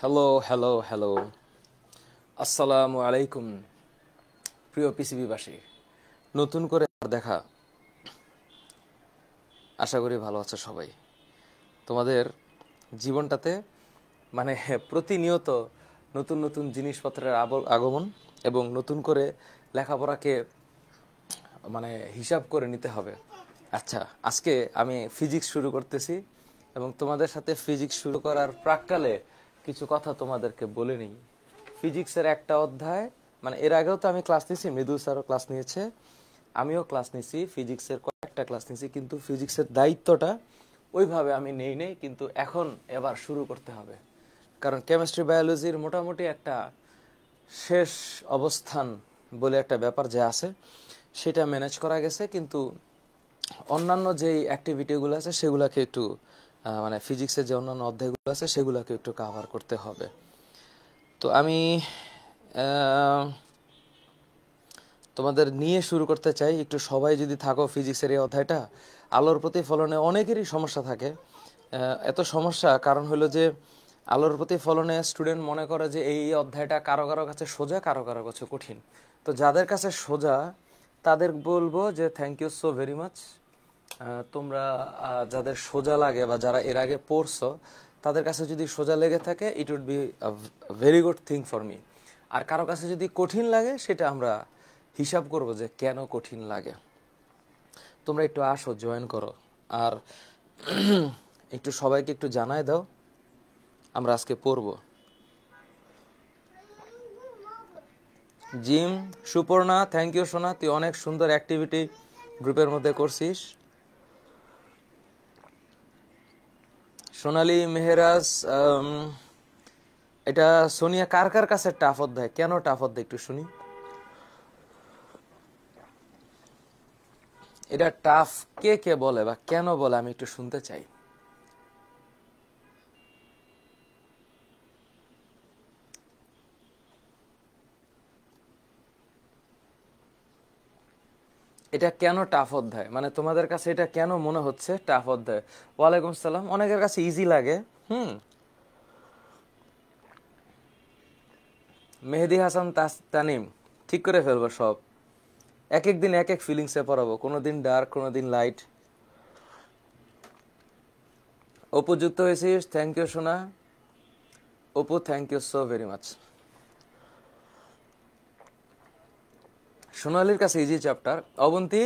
Hello hello hello আসসালামু আলাইকুম প্রিয় পিসিবিবাসী, নতুন করে দেখা। আশা করি ভালো আছো সবাই। তোমাদের জীবনটাতে মানে প্রতিনিয়ত নতুন নতুন জিনিসপত্রের আগমন এবং নতুন করে লেখাপড়াকে মানে হিসাব করে নিতে হবে। আচ্ছা, আজকে আমি ফিজিক্স শুরু করতেছি এবং তোমাদের সাথে ফিজিক্স শুরু করার প্রাক্কালে কিছু কথা তোমাদেরকে বলে নিই। ফিজিক্সের একটা অধ্যায়, মানে এর আগেও তো আমি ক্লাস নিয়েছি, মৃদুল স্যারও ক্লাস নিয়েছে, আমিও ক্লাস নিয়েছি, ফিজিক্সের কয়েকটা ক্লাস নিয়েছি, কিন্তু ফিজিক্সের দায়িত্বটা ওইভাবে আমি নেই, কিন্তু এখন এবার শুরু করতে হবে। কারণ কেমিস্ট্রি বায়োলজির মোটামুটি একটা শেষ অবস্থান বলে একটা ব্যাপার যে আছে, সেটা ম্যানেজ করা গেছে, কিন্তু অন্যান্য যেই অ্যাক্টিভিটিগুলো আছে সেগুলোকে একটু মানে ফিজিক্সের যে অন্যান্য অধ্যায়গুলো আছে সেগুলোকে একটু কাভার করতে হবে। তো আমি তোমাদের নিয়ে শুরু করতে চাই। একটু সবাই যদি থাকো ফিজিক্সের এই অধ্যায়টা, আলোর প্রতিফলনে অনেকেরই সমস্যা থাকে। এত সমস্যা কারণ হলো যে আলোর প্রতিফলনে স্টুডেন্ট মনে করে যে এই অধ্যায়টা কারো কারো কাছে সোজা, কারো কারো কাছে কঠিন। তো যাদের কাছে সোজা তাদের বলবো যে thank you so very much. তোমরা যাদের সোজা লাগে বা যারা এর আগে পড়ছো তাদের কাছে যদি সোজা লেগে থাকে, it would be very good thing for me. আর কারো কাছে যদি কঠিন লাগে, সেটা আমরা হিসাব করব যে কেন কঠিন লাগে। তোমরা একটু আসো, জয়েন করো, আর একটু সবাইকে একটু জানায় দাও আমরা আজকে পড়ব। জিম সুপর্ণা, থ্যাংক ইউ সোনা, তুই অনেক সুন্দর অ্যাক্টিভিটি গ্রুপের মধ্যে করছিস। সোনালী মেহরাজ, এটা সোনিয়া কার কার কাছে টাফ অধ্যায়, কেন টাফ অধ্যায় একটু শুনি। এটা টাফ কে কে বলে বা কেন বলে আমি একটু শুনতে চাই। এটা কেন টাফ অধ্যায়, মানে তোমাদের কাছে এটা কেন মনে হচ্ছে টাফ অধ্যায়? ওয়ালাইকুম সালাম। অনেকের কাছে ইজি লাগে। মেহেদি হাসান তানিম, ঠিক করে ফেলবো সব। এক এক দিন এক এক ফিলিংসে পড়াবো, কোনোদিন ডার্ক, কোনোদিন লাইট। উপযুক্ত হয়েছিস, থ্যাংক ইউ সোনা। Apu, thank you so very much. সোনালির কাছে ইজি চ্যাপ্টার। অবন্তী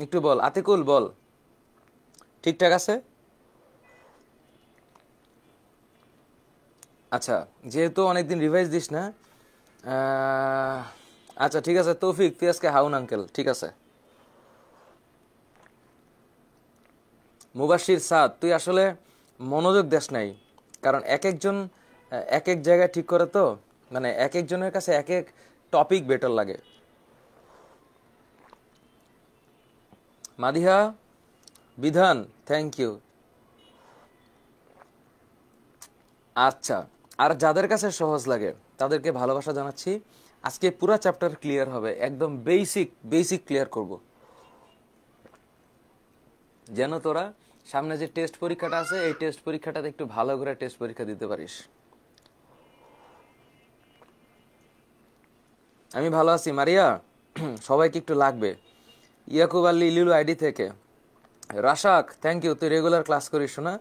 একটু বল, আতিকুল বল, ঠিকঠাক আছে? আচ্ছা, যেহেতু অনেকদিন রিভাইজ দিস না, আচ্ছা ঠিক আছে। তৌফিক, তুই আজকে হাউন আঙ্কেল, ঠিক আছে। মুবাশির সাদ, তুই আসলে মনোযোগ দেস নাই, কারণ এক একজন এক এক জায়গায় ঠিক করে, তো মানে এক একজনের কাছে এক এক টপিক বেটার লাগে। মাদিহা বিধান, থ্যাংক ইউ। আচ্ছা, আর যাদের কাছে সহজ লাগে তাদেরকে ভালোবাসা জানাচ্ছি। আজকে পুরো চ্যাপ্টার ক্লিয়ার হবে, একদম বেসিক বেসিক ক্লিয়ার করব, যেন তোরা সামনে যে টেস্ট পরীক্ষাটা আছে এই টেস্ট পরীক্ষাটাতে একটু ভালো করে টেস্ট পরীক্ষা দিতে পারিস। আমি ভালো আছি মারিয়া, সবাইকে একটু লাগবে। ইয়াকুব আলী লিলু আইডি থেকে। রাশাক, থ্যাংক ইউ, তুই রেগুলার ক্লাস করিস না?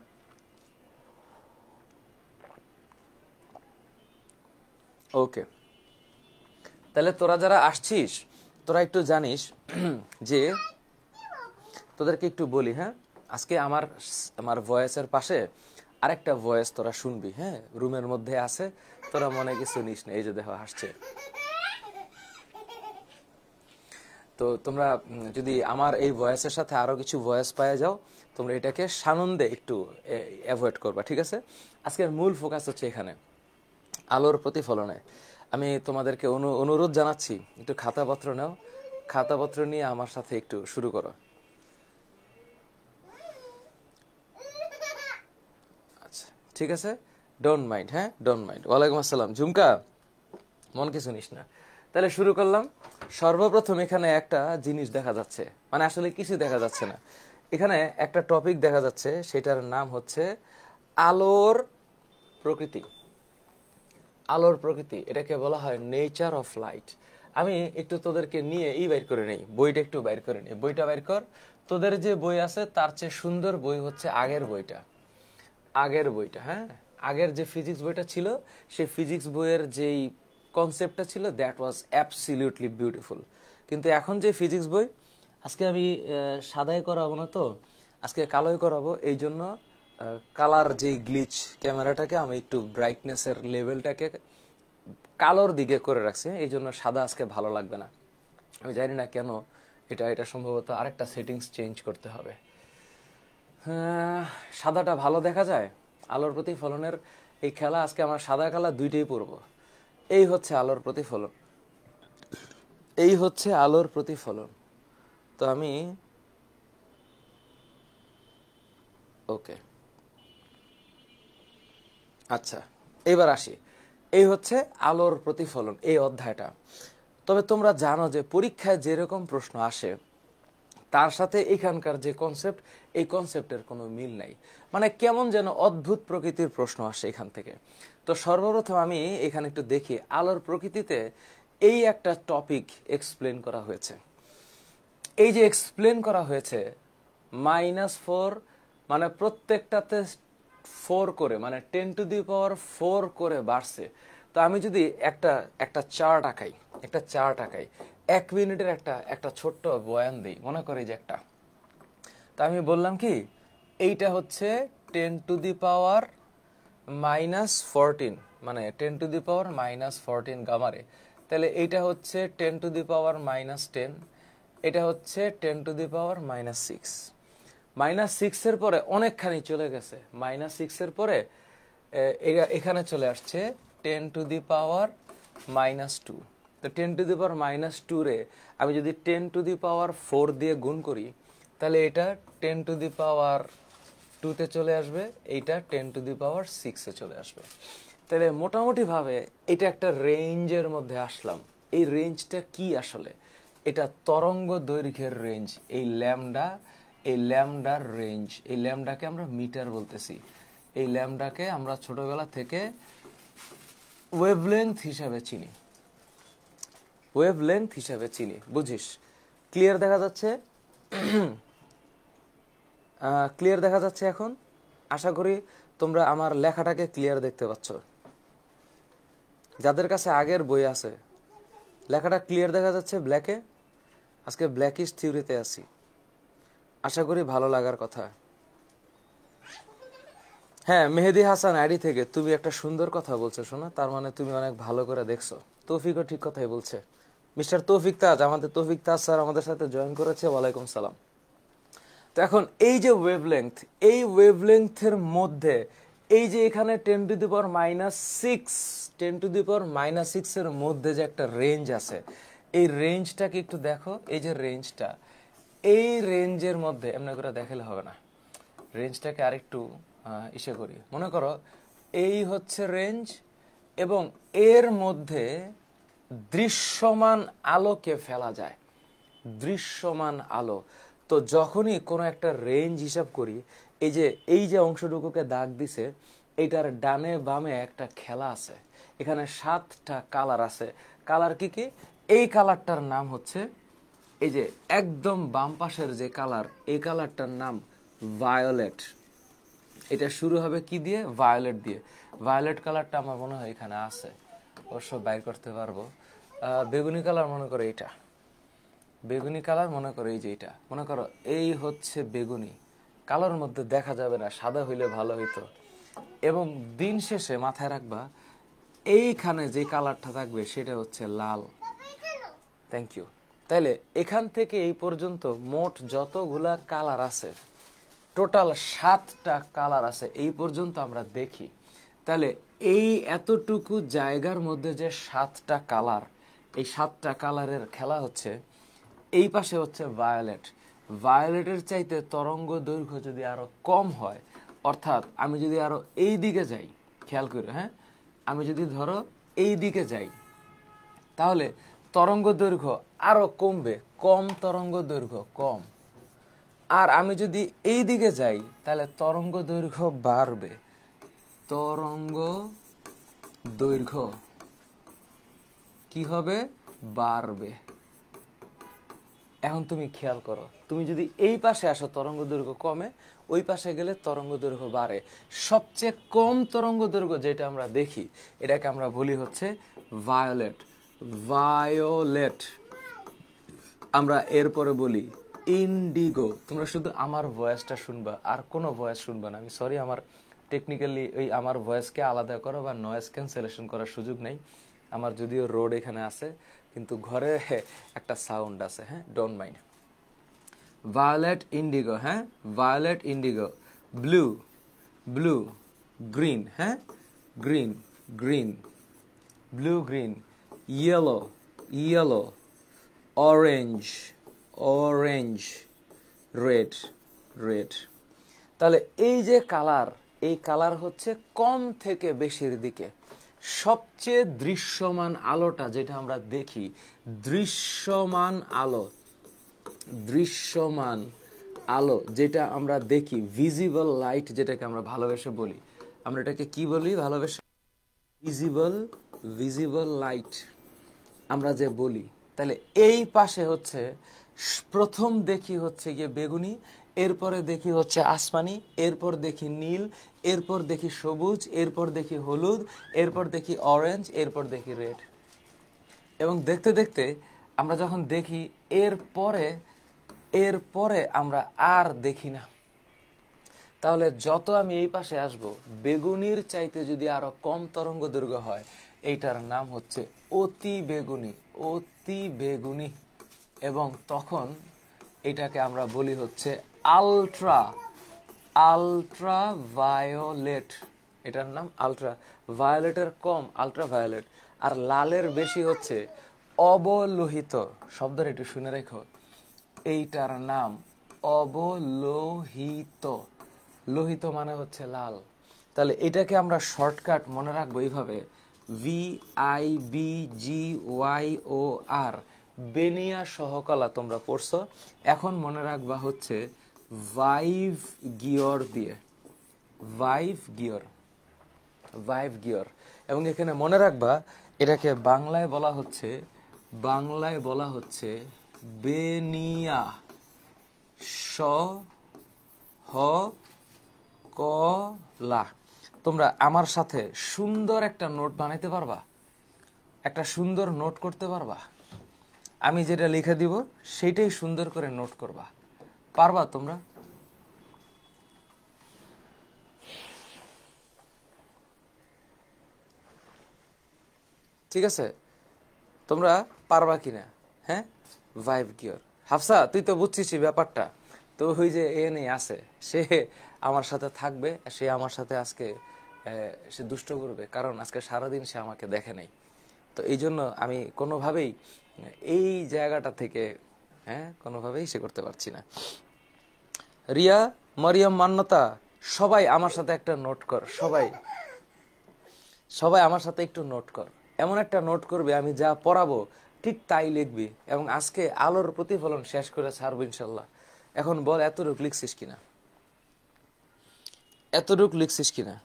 ওকে, তাহলে তোরা যারা আসছিস তোরা একটু জানিস যে তোদেরকে একটু বলি, হ্যাঁ, আজকে আমার আমার ভয়েসের পাশে আরেকটা ভয়েস তোরা শুনবি, হ্যাঁ, রুমের মধ্যে আছে, তোরা মনে কিছু নিস না, এই যে দেখো হাসছে। তো তোমরা যদি আমার এই ভয়েসের সাথে আরো কিছু ভয়েস পাওয়া যাও, তোমরা এটাকে সানন্দে একটু অ্যাভয়েড করবা, ঠিক আছে? আজকের মূল ফোকাস হচ্ছে এখানে, আলোর প্রতিফলনে। আমি তোমাদেরকে অনুরোধ জানাচ্ছি, একটু খাতাপত্র নাও, খাতাপত্র নিয়ে আমার সাথে একটু শুরু করো। আচ্ছা ঠিক আছে, ডোন্ট মাইন্ড, হ্যাঁ ডোন্ট মাইন্ড। ওয়ালাইকুম আসসালাম ঝুমকা, মন কিছু নিস না। তাহলে শুরু করলাম। সর্বপ্রথম এখানে একটা জিনিস দেখা যাচ্ছে, মানে আসলে কিছু দেখা যাচ্ছে না, এখানে একটা টপিক দেখা যাচ্ছে, সেটার নাম হচ্ছে আলোর প্রকৃতি। আলোর প্রকৃতি, এটাকে বলা হয় নেচার অফ লাইট। আমি একটু তোদেরকে নিয়ে বাইর করে নেই, বইটা একটু বাইর করে নেই, বইটা বাইর কর। তোদের যে বই আছে তার চেয়ে সুন্দর বই হচ্ছে আগের বইটা, হ্যাঁ। আগের যে ফিজিক্স বইটা ছিল, সেই ফিজিক্স বইয়ের যেই কনসেপ্টটা ছিল, দ্যাট ওয়াজ অ্যাবসলিউটলি বিউটিফুল। কিন্তু এখন যে ফিজিক্স বই, আজকে আমি সাদাই করাবো না, তো আজকে কালোই করাবো। এই জন্য কালার যেই গ্লিচ, ক্যামেরাটাকে আমি একটু ব্রাইটনেসের লেভেলটাকে কালোর দিকে করে রাখছি, এই জন্য সাদা আজকে ভালো লাগবে না। আমি জানি না কেন, এটা সম্ভবত আরেকটা সেটিংস চেঞ্জ করতে হবে। সাদাটা ভালো দেখা যায়, আলোর প্রতিফলনের এই খেলা, আজকে আমার সাদা কালা দুইটাই পরবো। এই হচ্ছে আলোর প্রতিফলন, এই হচ্ছে আলোর প্রতিফলন। তো আমি ওকে, আচ্ছা এবার আসি। এই হচ্ছে আলোর প্রতিফলন, এই অধ্যায়টা। তবে তোমরা জানো যে পরীক্ষায় যেরকম প্রশ্ন আসে তার সাথে এখানকার যে কনসেপ্ট, এই কনসেপ্টের কোনো মিল নাই। মানে কেমন যেন অদ্ভুত প্রকৃতির প্রশ্ন আসে এখান থেকে। তো সর্বপ্রথম আমি এখানে একটু দেখি, আলোর প্রকৃতিতে এই একটা টপিক এক্সপ্লেন করা হয়েছে। এই যে এক্সপ্লেন করা হয়েছে, -4, মানে প্রত্যেকটাতে 4 করে, মানে 10⁴ করে বাড়ছে। তো আমি যদি একটা চার্ট আঁকাই, 1 মিনিটের একটা ছোট্ট বয়ান দিই, মনে করি যে একটা, তা আমি বললাম কি, এইটা হচ্ছে 10⁻⁻14, মানে 10⁻⁻14 গামারে। তাহলে এইটা হচ্ছে 10⁻⁻10, এটা হচ্ছে 10⁻⁻6। -6 এর পরে অনেকখানি চলে গেছে, -6 এর পরে এখানে চলে আসছে 10⁻⁻2। তো 10⁻⁻2 রে আমি যদি 10⁻4 দিয়ে গুণ করি, তাহলে এটা 10⁻2 তে চলে আসবে, এইটা 10⁻6 এ চলে আসবে। তাহলে মোটামুটি ভাবে এটা একটা রেঞ্জের মধ্যে আসলাম। এই রেঞ্জটা কি আসলে? এটা তরঙ্গ দৈর্ঘ্যের রেঞ্জ। এই ল্যামডার রেঞ্জ, এই ল্যামডাকে আমরা মিটার বলতেছি। এই ল্যামডাকে আমরা ছোটবেলা থেকে ওয়েভলেংথ হিসাবে চিনি, বুঝিস? ক্লিয়ার দেখা যাচ্ছে? ক্লিয়ার দেখা যাচ্ছে এখন? আশা করি তোমরা আমার লেখাটাকে ক্লিয়ার দেখতে পাচ্ছ। যাদের কাছে আগের বই আছে, লেখাটা ক্লিয়ার দেখা যাচ্ছে ব্ল্যাকে? আজকে ব্ল্যাকিশ থিওরিতে আছি, আশা করি ভালো লাগার কথা। হ্যাঁ, মেহেদি হাসান আইডি থেকে তুমি একটা সুন্দর কথা বলছো, শোনা, তার মানে তুমি অনেক ভালো করে দেখছো। তৌফিকও ঠিক কথাই বলছে। মিস্টার তৌফিক তাজ, আমাদের তৌফিক তাজ স্যার আমাদের সাথে জয়েন করেছে, ওয়ালাইকুম সালাম। তো এখন এই যে ওয়েভলেংথ, এই ওয়েভলেংথের মধ্যে এই যে এখানে 10⁻6 এর মধ্যে যে একটা রেঞ্জ আছে, এই রেঞ্জটাকে একটু দেখো। এই যে রেঞ্জটা, এই রেঞ্জের মধ্যে এমনি করে দেখালে হবে না, রেঞ্জটাকে আরেকটু ইসে করি। মনে করো এই হচ্ছে রেঞ্জ, এবং এর মধ্যে দৃশ্যমান আলোকে ফেলা যায়, দৃশ্যমান আলো। তো যখনই কোনো একটা রেঞ্জ হিসাব করি, এই যে অংশটুকুকে দাগ দিছে, এইটার ডানে বামে একটা খেলা আছে। এখানে 7টা কালার আছে। কালার কি কি? এই কালারটার নাম হচ্ছে, এই যে একদম বাম পাশের যে কালার, এই কালারটার নাম ভায়োলেট। এটা শুরু হবে কি দিয়ে? ভায়োলেট দিয়ে। ভায়োলেট কালারটা আমার মনে হয় এখানে আছে, অবশ্য বাইর করতে পারবো। বেগুনি কালার মনে করো এইটা, বেগুনি কালার মনে করো এই যে এটা, মনে করো এই হচ্ছে বেগুনি। কালোর মধ্যে দেখা যাবে না, সাদা হইলে ভালো হইতো। এবং দিন শেষে মাথায় রাখবা, এইখানে যে কালারটা থাকবে সেটা হচ্ছে লাল। Thank you. তাইলে এখান থেকে এই পর্যন্ত মোট যতগুলা কালার আছে, টোটাল 7টা কালার আছে, এই পর্যন্ত আমরা দেখি। তাহলে এই এতটুকু জায়গার মধ্যে যে 7টা কালার, এই 7টা কালারের খেলা হচ্ছে। এই পাশে হচ্ছে ভায়োলেট। ভায়োলেটের চাইতে তরঙ্গ দৈর্ঘ্য যদি আরো কম হয়, অর্থাৎ আমি যদি আরো এই দিকে যাই, খেয়াল করে, হ্যাঁ, আমি যদি ধরো এই দিকে যাই, তাহলে তরঙ্গ দৈর্ঘ্য আরো কমবে, কম তরঙ্গ দৈর্ঘ্য কম। আর আমি যদি এই দিকে যাই, তাহলে তরঙ্গ দৈর্ঘ্য বাড়বে, তরঙ্গ দৈর্ঘ্য কি হবে? বাড়বে। এখন তুমি খেয়াল করো, তুমি যদি এই পাশে আসো তরঙ্গ দৈর্ঘ্য কমে, ওই পাশে গেলে তরঙ্গ দৈর্ঘ্য বাড়ে। সবচেয়ে কম তরঙ্গ দৈর্ঘ্য যেটা আমরা দেখি এটাকে আমরা বলি হচ্ছে ভায়োলেট। ভায়োলেট। আমরা এরপরে বলি ইন্ডিগো। তোমরা শুধু আমার ভয়েসটা শুনবা, আর কোনো ভয়েস শুনবা না। আমি সরি, আমার টেকনিক্যালি ওই আমার ভয়েসকে আলাদা করা বা নয়েজ ক্যান্সেলেশন করার সুযোগ নেই আমার, যদিও রোড এখানে আছে, কিন্তু ঘরে একটা সাউন্ড আছে। হ্যাঁ, ডোন্ট মাইন্ড। Violet, indigo. হ্যাঁ, violet, indigo. Blue, blue. Green. হ্যাঁ, green, green. Blue, green. Yellow, yellow. Orange, orange. Red, red. তাহলে এই যে কালার, এই কালার হচ্ছে কম থেকে বেশির দিকে। সবচেয়ে দৃশ্যমান আলোটা যেটা আমরা দেখি, দৃশ্যমান আলো, দৃশ্যমান আলো যেটা আমরা দেখি, ভিজিবল লাইট যেটাকে আমরা ভালোবেসে বলি, আমরা এটাকে কি বলি ভালোবেসে? ভিজিবল, ভিজিবল লাইট আমরা যে বলি। তাহলে এই পাশে হচ্ছে প্রথম দেখি হচ্ছে গিয়ে বেগুনি, এরপরে দেখি হচ্ছে আসমানি, এরপর দেখি নীল, এরপর দেখি সবুজ, এরপর দেখি হলুদ, এরপর দেখি অরেঞ্জ, এরপর দেখি রেড। এবং দেখতে দেখতে আমরা যখন দেখি এরপরে এরপরে আমরা আর দেখি না। তাহলে যত আমি এই পাশে আসব, বেগুনির চাইতে যদি আরো কম তরঙ্গ দৈর্ঘ্য হয়, এইটার নাম হচ্ছে অতি বেগুনি, অতি বেগুনি। এবং তখন এটাকে আমরা বলি হচ্ছে আলট্রা, আলট্রা ভায়োলেট। এটার নাম আলট্রা। ভায়োলেটের কম আলট্রা ভায়োলেট, আর লালের বেশি হচ্ছে অবলোহিত। শব্দটা একটু শুনে রেখো, এইটার নাম অবলোহিত। লোহিত মানে হচ্ছে লাল। তাহলে এটাকে আমরা শর্টকাট মনে রাখবো এইভাবে, VIBGYOR। বেনিয়া সহকলা তোমরা পড়ছো, এখন মনে রাখবা হচ্ছে ভাইভ গিয়র দিয়ে, ভাইভ গিয়র, ভাইভ গিয়র। এবং এখানে মনে রাখবা এটাকে বাংলায় বলা হচ্ছে, বাংলায় বলা হচ্ছে বেনিয়া সহকলা। তোমরা আমার সাথে সুন্দর একটা নোট বানাইতে পারবা, একটা সুন্দর নোট করতে পারবা? আমি যেটা লিখে দিব সেইটাই সুন্দর করে নোট করবা, পারবা তোমরা? ঠিক আছে, তোমরা পারবা কিনা? হ্যাঁ, ভাইভ গিয়র। হাফসা, তুই তো বুঝছিস ব্যাপারটা। তো ওই যে এ নেই আছে, সে আমার সাথে থাকবে, সে আমার সাথে আজকে সে দুষ্ট করবে, কারণ আজকে সারাদিন সে আমাকে দেখে নাই। তো এই জন্য আমি কোনোভাবেই এই জায়গাটা থেকে কোনোভাবেই সে করতে পারছি না। রিয়া, মরিয়ম, মান্যতা, সবাই আমার সাথে একটা নোট কর। সবাই সবাই আমার সাথে একটু নোট কর। এমন একটা নোট করবে, আমি যা পড়াবো ঠিক তাই লিখবি। এবং আজকে আলোর প্রতিফলন শেষ করে ছাড়বো ইনশাল্লাহ। এখন বল, এতটুক লিখছিস কিনা? এতটুক লিখছিস কিনা?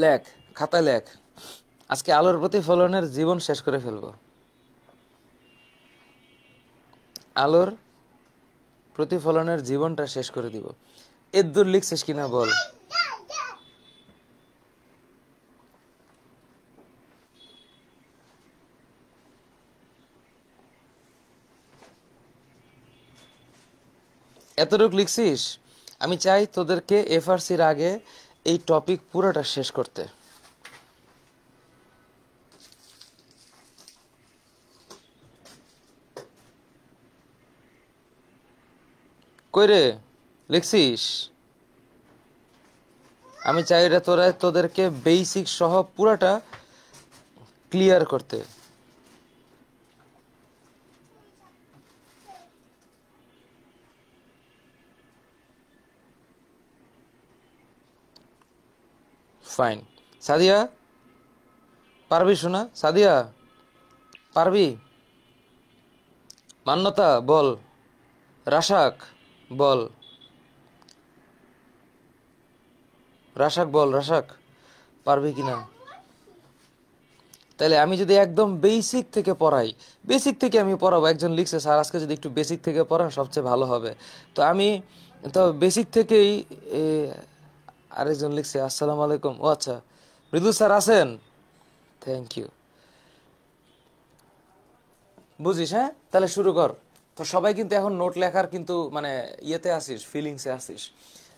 লেখ, খাতায় লেখ। আজকে আলোর প্রতিফলনের জীবন শেষ করে ফেলবো। আলোর প্রতিফলনের জীবনটা শেষ করে দিব। এদুর লিখছিস কিনা বল। এতটুক লিখছিস? আমি চাই তোদেরকে FRCর আগে এই টপিক পুরোটা শেষ করতে। কই রে, লিখছিস? আমি চাই এটা তোদেরকে বেসিক সহ পুরোটা ক্লিয়ার করতে। ফাইন। সাদিয়া, পারবি শোনা? সাদিয়া, পারবি? মান্যতা বল, রাশাক বল। রাশাক বল, রাশাক পারবি কিনা? তাহলে আমি যদি একদম বেসিক থেকে পড়াই, বেসিক থেকে আমি পড়াবো। একজন লিখছে স্যার আজকে যদি একটু বেসিক থেকে পড়ান সবচেয়ে ভালো হবে। তো আমি তো বেসিক থেকেই এ, আরেকজন লিখছে আসসালামু আলাইকুম। ও আচ্ছা, মৃদু স্যার আছেন? Thank you. বুঝিস? হ্যাঁ, তাহলে শুরু কর। তো সবাই কিন্তু এখন নোট লেখার কিন্তু মানে ইয়েতে আসিস, ফিলিংসে আসিস।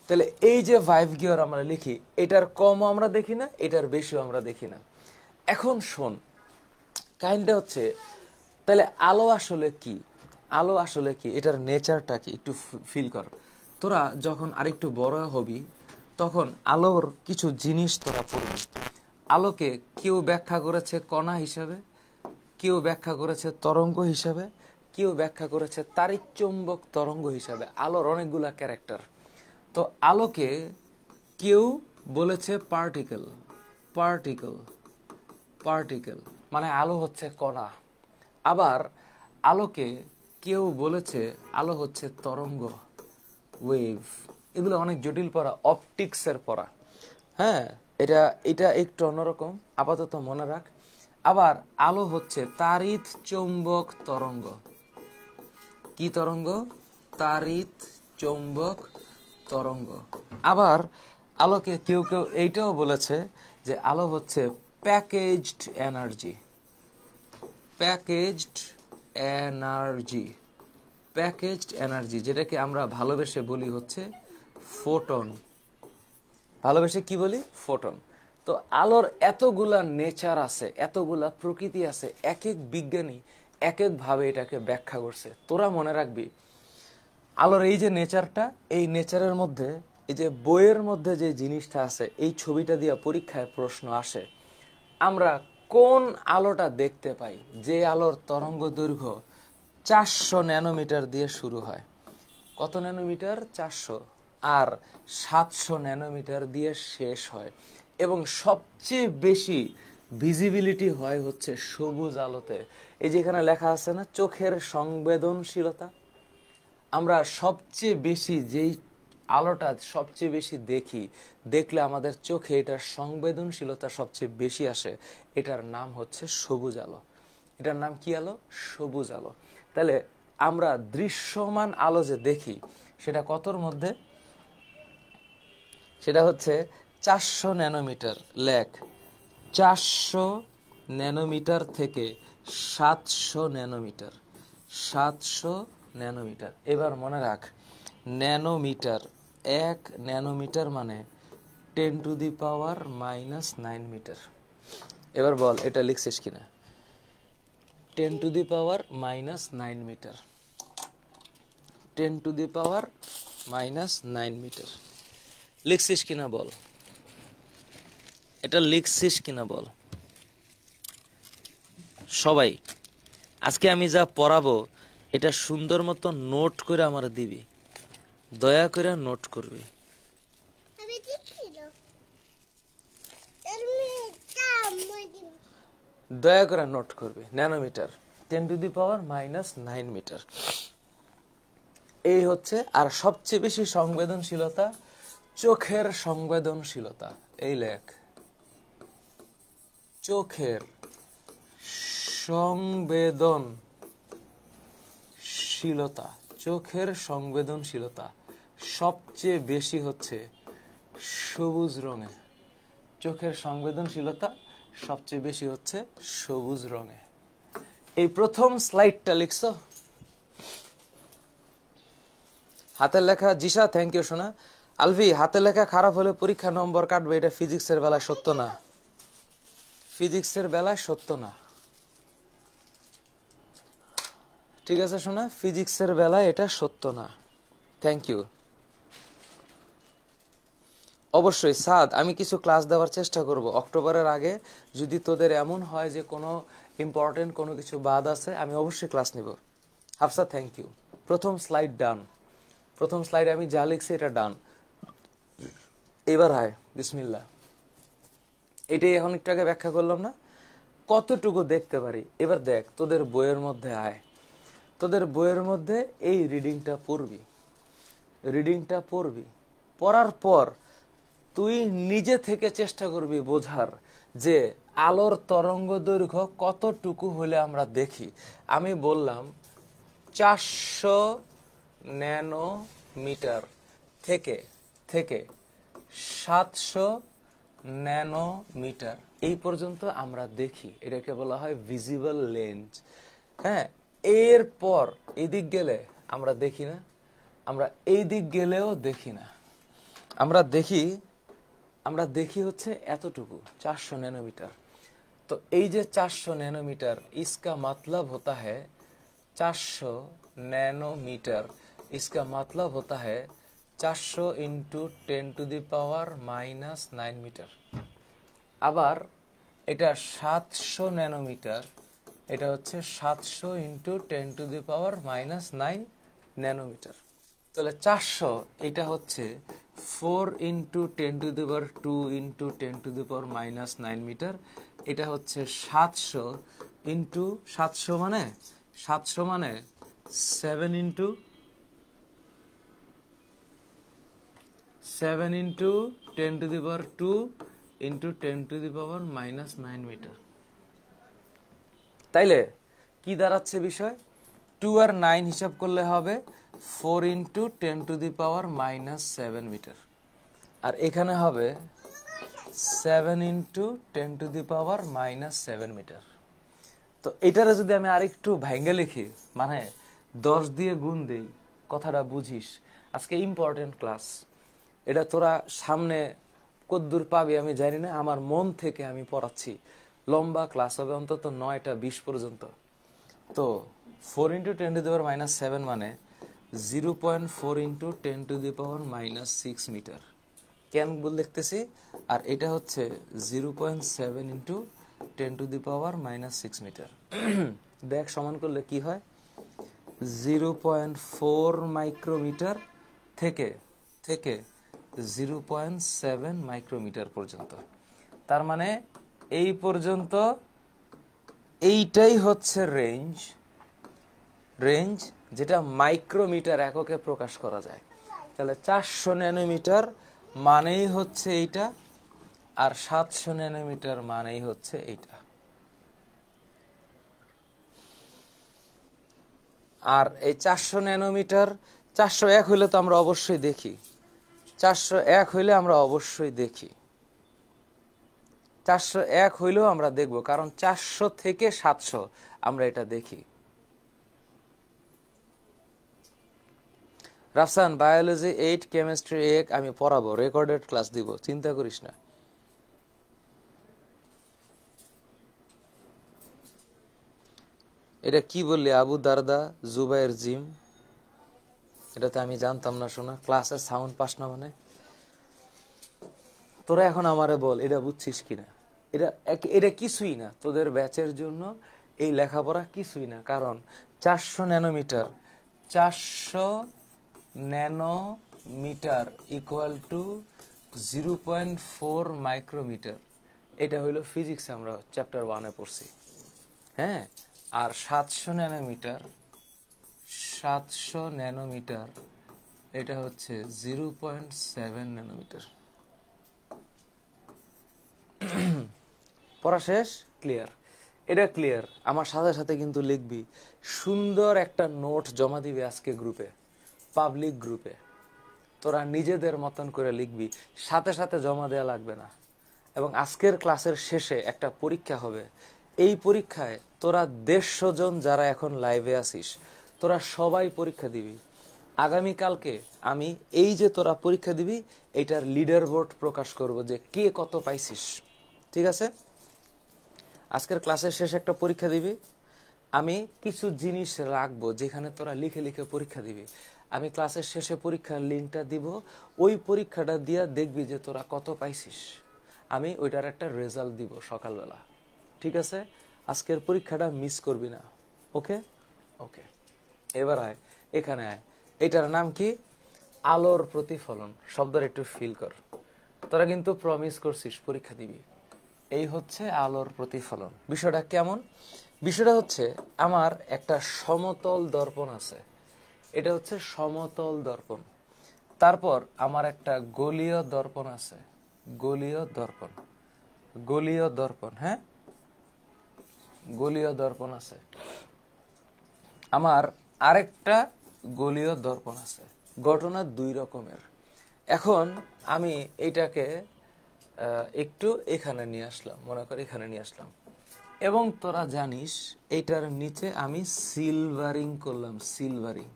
তাহলে এই যে ভাইভ গিয়ার আমরা লিখি, এটার কমও আমরা দেখি না, এটার বেশিও আমরা দেখি না। এখন শোন, কাহিনীটা হচ্ছে, তাহলে আলো আসলে কি? আলো আসলে কি, এটার নেচারটা কি একটু ফিল কর। তোরা যখন আরেকটু বড় হবি তখন আলোর কিছু জিনিস তোরা পড়বি। আলোকে কেউ ব্যাখ্যা করেছে কণা হিসাবে, কেউ ব্যাখ্যা করেছে তরঙ্গ হিসাবে, কেউ ব্যাখ্যা করেছে তাড়িৎচুম্বক তরঙ্গ হিসাবে। আলোর অনেকগুলা ক্যারেক্টার। তো আলোকে কেউ বলেছে পার্টিকেল, পার্টিকেল, পার্টিকেল মানে আলো হচ্ছে কণা। আবার আলোকে কেউ বলেছে আলো হচ্ছে তরঙ্গ, ওয়েভ। এগুলো অনেক জটিল পড়া, অপটিক্সের পড়া। হ্যাঁ, এটা এটা একটু অন্যরকম, আপাতত মনে রাখ। আবার আলো হচ্ছে তাড়িৎ চৌম্বক তরঙ্গ। কি তরঙ্গ? তাড়িৎ চৌম্বক তরঙ্গ। আবার আলোকে কেউ কেউ এইটাও বলেছে যে আলো হচ্ছে packaged energy, packaged energy, packaged energy, যেটাকে আমরা ভালোবেসে বলি হচ্ছে ফোটন। ভালোবেসে কি বলি? ফোটন। তো আলোর এতগুলা নেচার আছে, এতগুলা প্রকৃতি আছে, এক এক বিজ্ঞানী এক এক ভাবে এটাকে ব্যাখ্যা করছে। তোরা মনে রাখবি আলোর এই যে নেচারটা, এই নেচারের মধ্যে এই যে বইয়ের মধ্যে যে জিনিসটা আছে, এই ছবিটা দিয়ে পরীক্ষায় প্রশ্ন আসে। আমরা কোন আলোটা দেখতে পাই যে আলোর তরঙ্গ দৈর্ঘ্য 400 ন্যানোমিটার দিয়ে শুরু হয়? কত ন্যানোমিটার? 400। আর 700 ন্যানোমিটার দিয়ে শেষ হয়। এবং সবচেয়ে বেশি ভিজিবিলিটি হয় হচ্ছে সবুজ আলোতে। এই যেখানে লেখা আছে না, চোখের সংবেদনশীলতা। আমরা সবচেয়ে বেশি যেই আলোটা সবচেয়ে বেশি দেখি, দেখলে আমাদের চোখে এটার সংবেদনশীলতা সবচেয়ে বেশি আসে, এটার নাম হচ্ছে সবুজ আলো। এটার নাম কি আলো? সবুজ আলো। তাহলে আমরা দৃশ্যমান আলো যে দেখি সেটা কতর মধ্যে? সেটা হচ্ছে 400 ন্যানোমিটার। লেখ, 400 ন্যানোমিটার থেকে 700 ন্যানোমিটার, 700 ন্যানোমিটার। এবার মনে রাখ, ন্যানোমিটার, 1 ন্যানোমিটার মানে 10⁻⁻৯ মিটার। এবার বল এটা লিখছিস কিনা? 10⁻⁻৯ মিটার, 10⁻⁻৯ মিটার। লিখছিস কিনা বল? এটা লিখছিস কিনা বল? সবাই আজকে আমি যা পড়াবো এটা সুন্দর মতো নোট করে আমার দিবি, দয়া করে নোট করবি। দয়া করে নোট করবি। ন্যানোমিটার, 10⁻⁻৯ মিটার। এই হচ্ছে। আর সবচেয়ে বেশি সংবেদনশীলতা চোখের সংবেদনশীলতা। এই লেখ, চোখের সংবেদনশীলতা, চোখের সংবেদনশীলতা সবচেয়ে বেশি হচ্ছে সবুজ রঙে। চোখের সংবেদনশীলতা সবচেয়ে বেশি হচ্ছে সবুজ রঙে। এই প্রথম স্লাইডটা লিখছো? হাতের লেখা, জিসা থ্যাংক ইউ সোনা। আলভি, হাতের লেখা খারাপ হলে পরীক্ষা নম্বর কাটবে, এটা ফিজিক্সের বেলায় সত্য না, ফিজিক্সের বেলায় সত্য না। ঠিক আছে সোনা, ফিজিক্সের বেলায় এটা সত্য না। Thank you. অবশ্যই সাদ, আমি কিছু ক্লাস দেওয়ার চেষ্টা করব অক্টোবরের আগে। যদি তোদের এমন হয় যে কোনো ইম্পর্টেন্ট কোনো কিছু বাদ আছে, আমি অবশ্যই ক্লাস নিব। Hafsa thank you. প্রথম স্লাইড ডান, প্রথম স্লাইডে আমি যা লিখছি এটা ডান। এবার আয়, বিসমিল্লাহ। এটাই এখন একটু আগে ব্যাখ্যা করলাম না, কতটুকু দেখতে পারি। এবার দেখ, তোদের বইয়ের মধ্যে আয়, তোদের বইয়ের মধ্যে এই রিডিংটা পড়বি, রিডিংটা পড়বি। পড়ার পর তুই নিজে থেকে চেষ্টা করবি বোঝার যে আলোর তরঙ্গ দৈর্ঘ্য কতটুকু হলে আমরা দেখি। আমি বললাম 400 ন্যানোমিটার থেকে থেকে 700 ন্যানোমিটার এই পর্যন্ত আমরা দেখি, এটাকে বলা হয় ভিজিবল লেন্স। হ্যাঁ, এরপর এদিক গেলে আমরা দেখি না, আমরা এই দিক গেলেও দেখি না, আমরা দেখি হচ্ছে এতটুকু 400 ন্যানোমিটার। तो এই যে 400 नैनोमीटर, इसका मतलब होता है 400 नैनोमीटर, इसका मतलब होता है 400 इंटू 10⁻⁻⁹ মিটার। আবার এটা 700 ন্যানোমিটার, এটা হচ্ছে 700 ইন্টু 10⁻⁹ ন্যানোমিটার। তাহলে 400 এটা হচ্ছে 4 ইন্টু 10⁻² ইন্টু 10⁻⁹ মিটার। এটা হচ্ছে 700 ইন্টু 700 মানে 7 ইন্টু 10⁻² ইন্টু 10⁻⁹ মিটার। তাইলে কি দাঁড়াচ্ছে বিষয়? 2 আর 9 হিসাব করলে হবে 4 ইন্টু 10⁻⁻7 মিটার, আর এখানে হবে 7 ইন্টু 10⁻⁻7 মিটার। তো এটারে যদি আমি আরেকটু ভাঙ্গে লিখি, মানে 10 দিয়ে গুণ দেই, কথাটা বুঝিস। আজকে ইম্পর্টেন্ট ক্লাস, এটা তোরা সামনে কদ্দূর পাবি আমি জানি না, আমার মন থেকে আমি পড়াচ্ছি। লম্বা ক্লাস হবে, অন্তত 9টা 20 পর্যন্ত। তো 4 ইন্টু 10⁻⁻7 মানে 0.4 ইন্টু 10⁻⁻6 মিটার। কেন বল দেখতেছি, আর এটা হচ্ছে 0.7 ইন্টু 10⁻⁻6 মিটার। দেখ সমান করলে কি হয়, 0.4 মাইক্রোমিটার থেকে থেকে 0.7 মাইক্রোমিটার পর্যন্ত। তার মানে এই পর্যন্ত এইটাই হচ্ছে রেঞ্জ যেটা মাইক্রোমিটার এককে প্রকাশ করা যায়। তাহলে 400 ন্যানোমিটার মানেই হচ্ছে এইটা, আর 700 ন্যানোমিটার মানেই হচ্ছে এইটা। আর এই 400 ন্যানোমিটার 401 হইলে তো আমরা অবশ্যই দেখি, 401 হইলে আমরা অবশ্যই দেখি, 401 হইলেও আমরা দেখব, কারণ 400 থেকে 700 আমরা এটা দেখি। রাফসান বায়োলজি 8, কেমিস্ট্রি 1 আমি পড়াবো, রেকর্ডেড ক্লাস দিব, চিন্তা করিস না। এটা কি বললি আবু দারদা জুবাইর জিম? এটা তো আমি জানতাম না শোনা, ক্লাসের সাউন্ড পাস না মানে। তোরা এখন আমারে বল এটা বুঝছিস কিনা। এটা কিছুই না, তোদের ব্যাচের জন্য এই লেখাপড়া কিছুই না। কারণ 400 nanometre, 400 nanometre equal to 0.4 micrometre. এটা হইলো ফিজিক্স, আমরা চ্যাপ্টার 1-এ পড়ছি। হ্যাঁ, আর 700 ন্যানোমিটার এটা হচ্ছে 0.7 ন্যানোমিটার। পড়া শেষ? ক্লিয়ার? এটা ক্লিয়ার? আমার সাথে সাথে কিন্তু লিখবি, সুন্দর একটা নোট জমা দিবি আজকে গ্রুপে, পাবলিক গ্রুপে। তোরা নিজেদের মতন করে লিখবি, সাথে সাথে জমা দেওয়া লাগবে না। এবং আজকের ক্লাসের শেষে একটা পরীক্ষা হবে। এই পরীক্ষায় তোরা 150 জন যারা এখন লাইভে আসিস, তোরা সবাই পরীক্ষা দিবি। আগামীকালকে আমি এই যে তোরা পরীক্ষা দিবি, এটার লিডার বোর্ড প্রকাশ করব যে কে কত পাইছিস। ঠিক আছে? আজকের ক্লাসের শেষে একটা পরীক্ষা দিবি, আমি কিছু জিনিস রাখবো যেখানে তোরা লিখে লিখে পরীক্ষা দিবি। আমি ক্লাসের শেষে পরীক্ষার লিঙ্কটা দিব, ওই পরীক্ষাটা দিয়া দেখবি যে তোরা কত পাইছিস। আমি ওইটার একটা রেজাল্ট দিব সকালবেলা। ঠিক আছে? আজকের পরীক্ষাটা মিস করবি না। ওকে ওকে, এবার আয়, এখানে আয়। এটার নাম কি? আলোর প্রতিফলন। শব্দটা একটু ফিল কর। তোরা কিন্তু প্রমিস করছিস পরীক্ষা দিবি। এই হচ্ছে আলোর প্রতিফলন। বিষয়টা কেমন? বিষয়টা হচ্ছে, আমার একটা সমতল দর্পণ আছে, এটা হচ্ছে সমতল দর্পণ। তারপর আমার একটা গোলীয় দর্পণ আছে, গোলীয় দর্পণ, গোলীয় দর্পণ। হ্যাঁ, গোলীয় দর্পণ আছে। আমার আরেকটা গোলীয় দর্পণ আছে। ঘটনা দুই রকমের। এখন আমি এইটাকে একটু এখানে নিয়ে আসলাম, মনে কর এখানে নিয়ে আসলাম, এবং তোরা জানিস এইটার নিচে আমি সিলভারিং করলাম। সিলভারিং,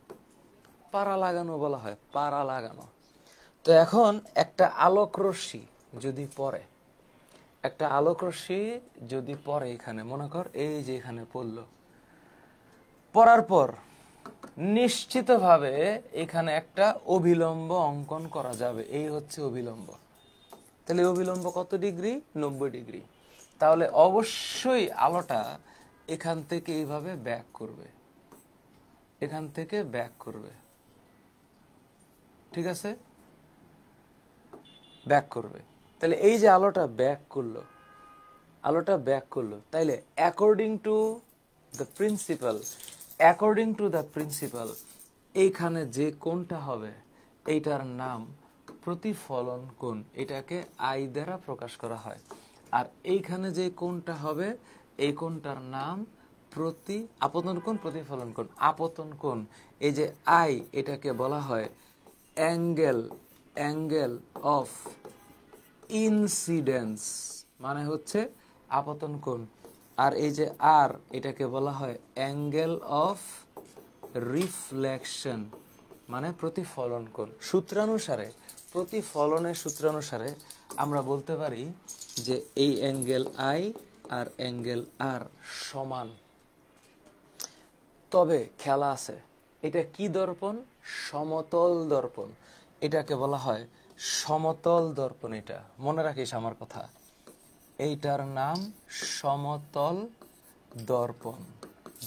পাড়া লাগানো বলা হয়, পাড়া লাগানো। তো এখন একটা আলোক রশ্মি যদি পড়ে, একটা আলোক রশ্মি যদি পড়ে এখানে, মনে কর এই যে এখানে পড়লো, পড়ার পর নিশ্চিতভাবে এখানে একটা অভিলম্ব অঙ্কন করা যাবে। এই হচ্ছে অভিলম্ব। তাহলে অভিলম্ব কত ডিগ্রি? 90 ডিগ্রি। তাহলে অবশ্যই আলোটা এখান থেকে এইভাবে ব্যাক করবে, এখান থেকে ব্যাক করবে। ঠিক আছে, ব্যাক করবে। তাহলে এই যে আলোটা ব্যাক করলো, আলোটা ব্যাক করলো, তাইলে according to the principal, according to the principal এইখানে যে কোণটা হবে এইটার নাম প্রতিফলন কোণ। এটাকে আই দ্বারা প্রকাশ করা হয়। আর এইখানে যে কোণটা হবে এই কোণটার নাম আপতন কোণ, প্রতিফলন কোণ, আপতন কোণ। এই যে আই, এটাকে বলা হয় অ্যাঙ্গেল, অ্যাঙ্গেল অফ ইনসিডেন্স, মানে হচ্ছে আপতন কোণ। আর এই যে আর, এটাকে বলা হয় অ্যাঙ্গেল অফ রিফ্লেকশন, মানে প্রতিফলন কোণ। সূত্রানুসারে, প্রতিফলনের সূত্রানুসারে আমরা বলতে পারি যে এই অ্যাঙ্গেল আই আর অ্যাঙ্গেল আর সমান। তবে খেলা আছে, এটা কি দর্পণ? সমতল দর্পণ। এটাকে বলা হয় সমতল দর্পণ। এটা মনে রাখিস আমার কথা, এইটার নাম সমতল দর্পণ।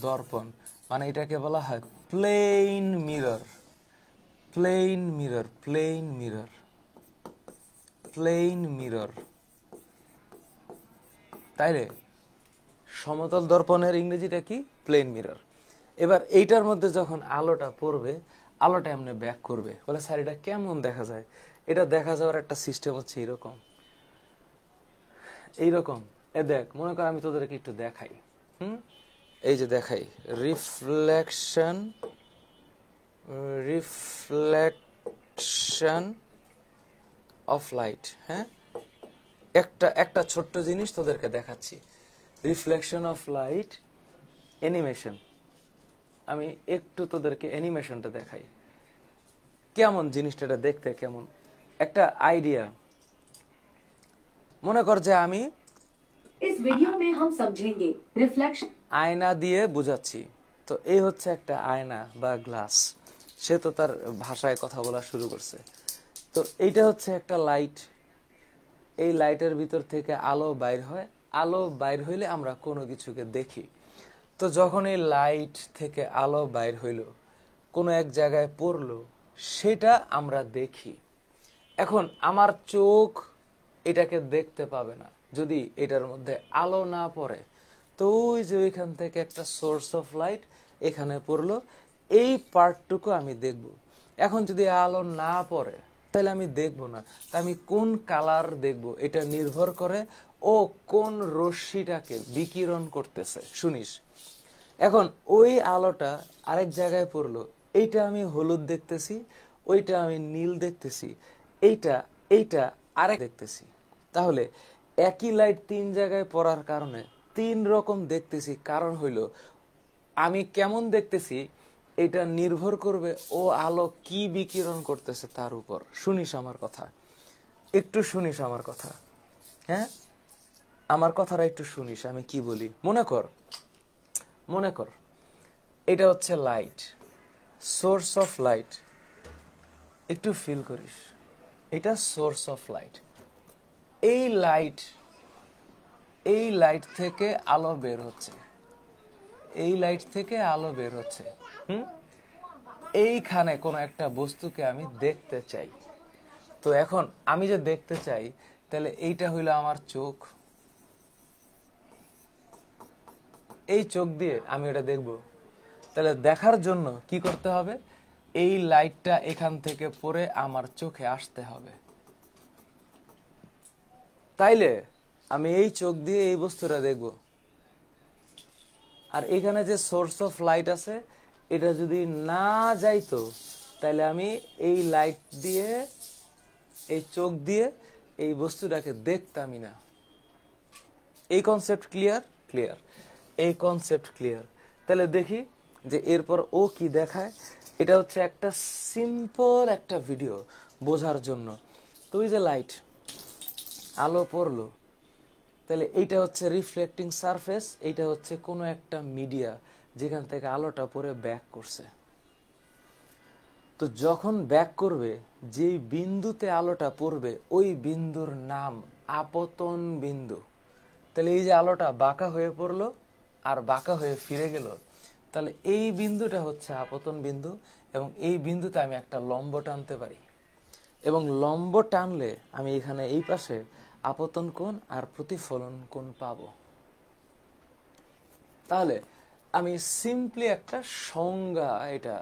দর্পণ মানে এটাকে বলা হয় plane mirror, plane mirror, plane mirror, plane mirror. তাইলে সমতল দর্পণের ইংরেজিটা কি? Plane mirror. এবার এইটার মধ্যে যখন আলোটা পড়বে, আলোটা এমনি ব্যাক করবে। বলে স্যার এটা কেমন দেখা যায়? এটা দেখা যাওয়ার একটা সিস্টেম হচ্ছে এইরকম, এইরকম। দেখ, মনে কর আমি তোদেরকে একটু দেখাই। এই যে দেখাই, রিফ্লেকশন, রিফ্লেকশন অফ লাইট। হ্যাঁ, একটা ছোট্ট জিনিস তোদেরকে দেখাচ্ছি, রিফ্লেকশন অফ লাইট অ্যানিমেশন। আমি একটু তোদেরকে অ্যানিমেশনটা দেখাই, কেমন জিনিসটা দেখতে কেমন, একটা আইডিয়া। মনে কর যে আমি इस वीडियो में हम समझेंगे रिफ्लेक्शन। আয়না দিয়ে বুঝাচ্ছি। তো এই হচ্ছে একটা আয়না বা গ্লাস। সে তো তার ভাষায় কথা বলা শুরু করছে। তো এইটা হচ্ছে একটা লাইট। এই লাইটের ভিতর থেকে আলো বাইর হয়। আলো বাইর হইলে আমরা কোনো কিছুকে দেখি। তো যখন এই লাইট থেকে আলো বাইর হইল, কোনো এক জায়গায় পড়লো, সেটা আমরা দেখি। এখন আমার চোখ এটাকে দেখতে পাবে না যদি এটার মধ্যে আলো না পড়ে। তো ওই যে ওইখান থেকে একটা সোর্স অফ লাইট এখানে পড়লো, এই পার্টটুকু আমি দেখব। এখন যদি আলো না পড়ে তাহলে আমি দেখব না। তা আমি কোন কালার দেখব এটা নির্ভর করে ও কোন রশ্মিটাকে বিকিরণ করতেছে। শুনিস, এখন ওই আলোটা আরেক জায়গায় পড়লো, এইটা আমি হলুদ দেখতেছি, ওইটা আমি নীল দেখতেছি, এইটা এইটা আরেক দেখতেছি। তাহলে একই লাইট তিন জায়গায় পড়ার কারণে তিন রকম দেখতেছি। কারণ হইল আমি কেমন দেখতেছি এটা নির্ভর করবে ও আলো কি বিকিরণ করতেছে তার উপর। শুনিস আমার কথা, একটু শুনিস আমার কথা। হ্যাঁ, আমার কথাটা একটু শুনিস আমি কি বলি। মনে কর এটা হচ্ছে লাইট, সোর্স অফ লাইট। একটু ফিল করিস, এটা সোর্স অফ লাইট। এই লাইট থেকে আলো বের হচ্ছে, এই লাইট থেকে আলো বের হচ্ছে। এইখানে কোনো একটা বস্তুকে আমি দেখতে চাই। তো এখন আমি যে দেখতে চাই, তাহলে এইটা হইলো আমার চোখ। এই চোখ দিয়ে আমি এটা দেখব। তাহলে দেখার জন্য কি করতে হবে? এই লাইটটা এখান থেকে পড়ে আমার চোখে আসতে হবে। তাইলে আমি এই চোখ দিয়ে এই বস্তুটা দেখব, আর এখানে যে সোর্স অফ লাইট আছে এটা যদি না যাইতো তাহলে আমি এই লাইট দিয়ে এই চোখ দিয়ে এই বস্তুটাকে দেখতামই না। এই কনসেপ্ট ক্লিয়ার? ক্লিয়ার, এই কনসেপ্ট ক্লিয়ার। তাহলে দেখি যে এরপর ও কি দেখায়। এটা হচ্ছে একটা সিম্পল একটা ভিডিও বোঝার জন্য। তো ওই যে লাইট, আলো পড়লো, তাহলে এইটা হচ্ছে রিফ্লেক্টিং সারফেস, এইটা হচ্ছে কোনো একটা মিডিয়া যেখান থেকে আলোটা পড়ে ব্যাক করছে। তো যখন ব্যাক করবে, যেই বিন্দুতে আলোটা পড়বে ওই বিন্দুর নাম আপতন বিন্দু। তাহলে এই যে আলোটা বাঁকা হয়ে পড়লো আর বাঁকা হয়ে ফিরে গেল, তাহলে এই বিন্দুটা হচ্ছে আপতন বিন্দু, এবং এই বিন্দুতে আমি একটা লম্ব টানতে পারি, এবং লম্ব টানলে আমি এখানে এই পাশে আপতন কোণ আর প্রতিফলন কোণ পাবো। তাহলে আমি সিম্পলি একটা সংজ্ঞা, এটা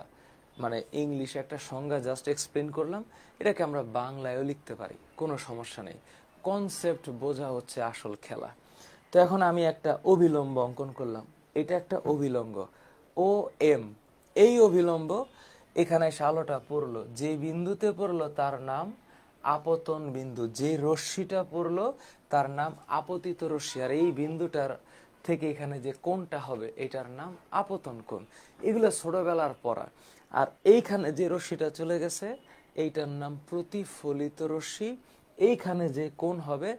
মানে ইংলিশে একটা সংজ্ঞা জাস্ট এক্সপ্লেন করলাম, এটাকে আমরা বাংলায়ও লিখতে পারি, কোনো সমস্যা নেই। কনসেপ্ট বোঝা হচ্ছে আসল খেলা। তো এখন আমি একটা অভিলম্ব অঙ্কন করলাম, এটা একটা অভিলম্ব ও এম। এই অভিলম্ব এখানে এসে আলোটা পড়লো, যে বিন্দুতে পড়লো তার নাম আপতন বিন্দু, যে রশ্মিটা পড়লো তার নাম আপতিত রশ্মি, আর এই বিন্দুটার থেকে এখানে যে কোণটা হবে এটার নাম আপতন কোণ। এগুলো ছোটবেলার পড়া। আর এইখানে যে রশ্মিটা চলে গেছে এইটার নাম প্রতিফলিত রশ্মি, এইখানে যে কোণ হবে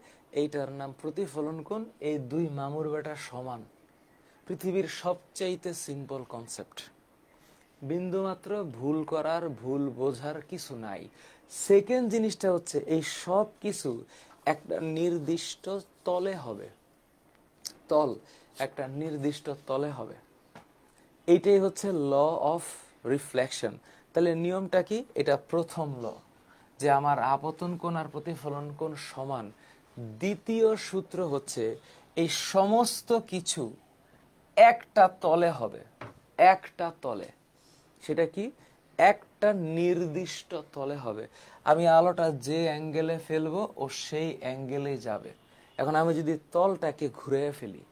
এইটার নাম প্রতিফলন কোণ। এই দুই মামুর বেটা সমান। পৃথিবীর সবচাইতে সিম্পল কনসেপ্ট, বিন্দুমাত্র ভুল করার, ভুল বোঝার কিছু নাই। সেকেন্ড জিনিসটা হচ্ছে এই সব কিছু একটা নির্দিষ্ট তলে হবে, তল একটা নির্দিষ্ট তলে হবে। এইটাই হচ্ছে ল অফ রিফ্লেকশন। তাহলে নিয়মটা কি? এটা প্রথম ল, যে আমার আপতন কোণ আর প্রতিফলন কোণ সমান। দ্বিতীয় সূত্র হচ্ছে এই সমস্ত কিছু একটা তলে হবে, একটা তলে। সেটা কি? একটা নির্দিষ্ট তলে হবে। আমি আলোটা যে অ্যাঙ্গেলে ফেলবো ও সেই অ্যাঙ্গেলে যাবে। এখন আমি যদি তলটাকে ঘুরে ফেলি,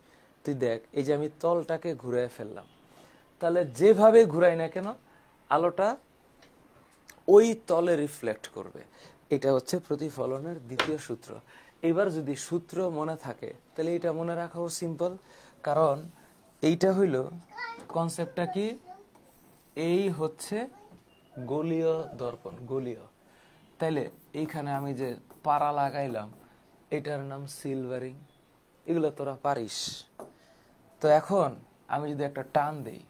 তুই দেখ, এই যে আমি তলটাকে ঘুরে ফেললাম, তাহলে যেভাবে ঘুরাই না কেন আলোটা ওই তলে রিফ্লেক্ট করবে। এটা হচ্ছে প্রতিফলনের দ্বিতীয় সূত্র। এবার যদি সূত্র মনে থাকে তাহলে এটা মনে রাখাও সিম্পল, কারণ এইটা হইল কনসেপ্টটা কি, এই হচ্ছে গোলীয় দর্পণ, গোলীয়। তাইলে এইখানে আমি যে পারা লাগাইলাম এটার নাম সিলভারিং, এগুলো তোরা পারিস। তো এখন আমি যদি একটা টান দেই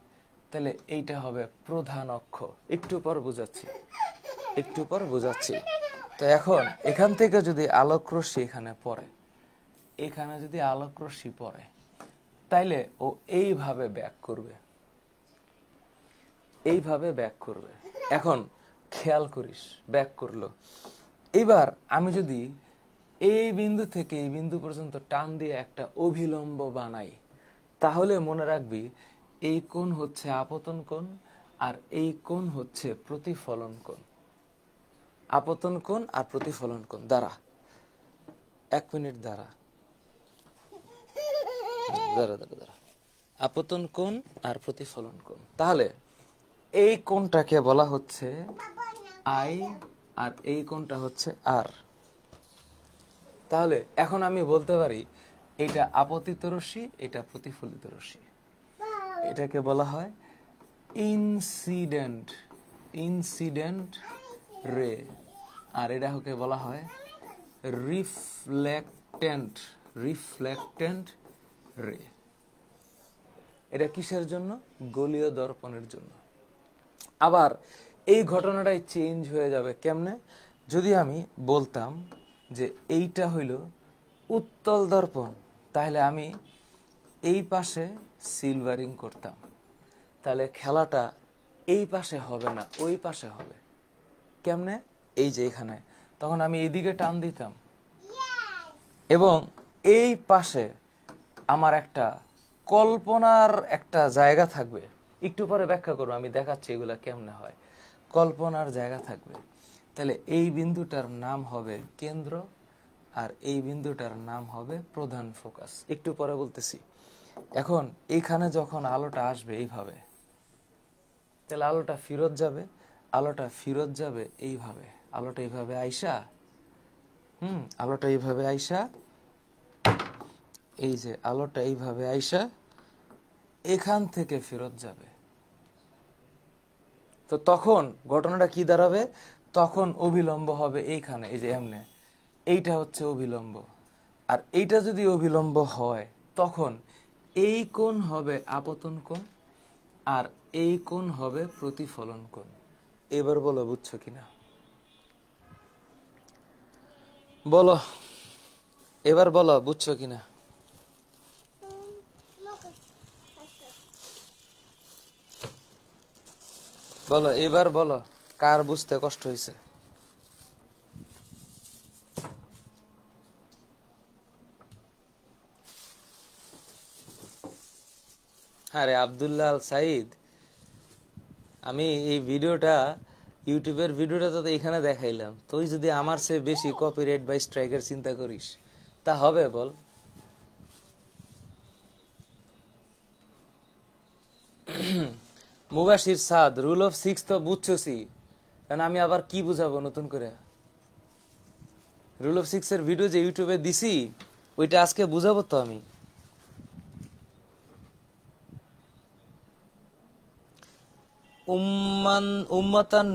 তাহলে এইটা হবে প্রধান অক্ষ। একটু পর বোঝাচ্ছি, একটু পর বোঝাচ্ছি। তো এখন এখান থেকে যদি আলোক রশ্মি এখানে পড়ে, এখানে যদি আলোক রশ্মি পড়ে, তাইলে ও এইভাবে ব্যাক করবে, এইভাবে ব্যাক করবে। এখন খেয়াল করিস, ব্যাক করলো। এবার আমি যদি এই বিন্দু থেকে এই বিন্দু পর্যন্ত টান দিয়ে একটা অভিলম্ব বানাই, তাহলে মনে রাখবি এই কোণ হচ্ছে আপতন কোণ আর এই কোণ হচ্ছে প্রতিফলন কোণ। আপতন কোণ আর প্রতিফলন কোণ। দাঁড়া, 1 মিনিট দাঁড়া, দাঁড়া দাঁড়া দাঁড়া। আপতন কোণ আর প্রতিফলন কোণ, তাহলে এই কোণটাকে বলা হচ্ছে আই আর এই কোণটা হচ্ছে আর। তাহলে এখন আমি বলতে পারি এটা আপতিত রশ্মি, এটা প্রতিফলিত রশ্মি। এটাকে বলা হয় ইনসিডেন্ট, ইনসিডেন্ট রে, আর এটাকে বলা হয় রিফ্লেক্টেন্ট, রিফ্লেক্টেন্ট রে। এটা কিসের জন্য? গোলীয় দর্পণের জন্য। আবার এই ঘটনাটাই চেঞ্জ হয়ে যাবে কেমনে? যদি আমি বলতাম যে এইটা হইল উত্তল দর্পণ, তাহলে আমি এই পাশে সিলভারিং করতাম, তাহলে খেলাটা এই পাশে হবে না, ওই পাশে হবে। কেমনে? এই যে এখানে, তখন আমি এইদিকে টান দিতাম এবং এই পাশে আমার একটা কল্পনার একটা জায়গা থাকবে। একটু পরে ব্যাখ্যা করবো, আমি দেখাচ্ছি এগুলা কেমনে হয়। কল্পনার জায়গা থাকবে। তাহলে এই বিন্দুটার নাম হবে কেন্দ্র, আর এই বিন্দুটার নাম হবে প্রধান ফোকাস। একটু পরে বলতেছি। এখন এইখানে যখন আলোটা আসবে এইভাবে, তাহলে আলোটা ফিরত যাবে, আলোটা ফিরত যাবে এইভাবে, আলোটা এইভাবে আইসা, আলোটা এইভাবে আইসা, এই যে আলোটা এইভাবে আইসা এখান থেকে ফেরত যাবে। তো তখন ঘটনাটা কি দাঁড়াবে? তখন অভিলম্ব হবে এইখানে, এই যে এমনে, এইটা হচ্ছে অভিলম্ব। আর এইটা যদি অভিলম্ব হয় তখন এই কোণ হবে আপতন কোণ, আর এই কোণ হবে প্রতিফলন কোণ। এবার বলো বুঝছো কিনা? বলো, এবার বলো বুঝছো কিনা? বলো, এবার বলো, কার বুঝতে কষ্ট হয়েছে? আরে আব্দুল্লাহ আল সাইদ, আমি এই ভিডিওটা, ইউটিউবের ভিডিওটা তো এখানে দেখাইলাম, তুই যদি আমার চেয়ে বেশি কপিরাইট বা স্ট্রাইকের চিন্তা করিস তা হবে বল? মুবাশির সাদ, রুল অফ 6 তো বুঝছোসি, কারণ আমি আবার কি বুঝাবো নতুন করে? রুল অফ 6 এর ভিডিও যে ইউটিউবে দিছি ওইটা আজকে বুঝাবো তো আমি। উম্মাতান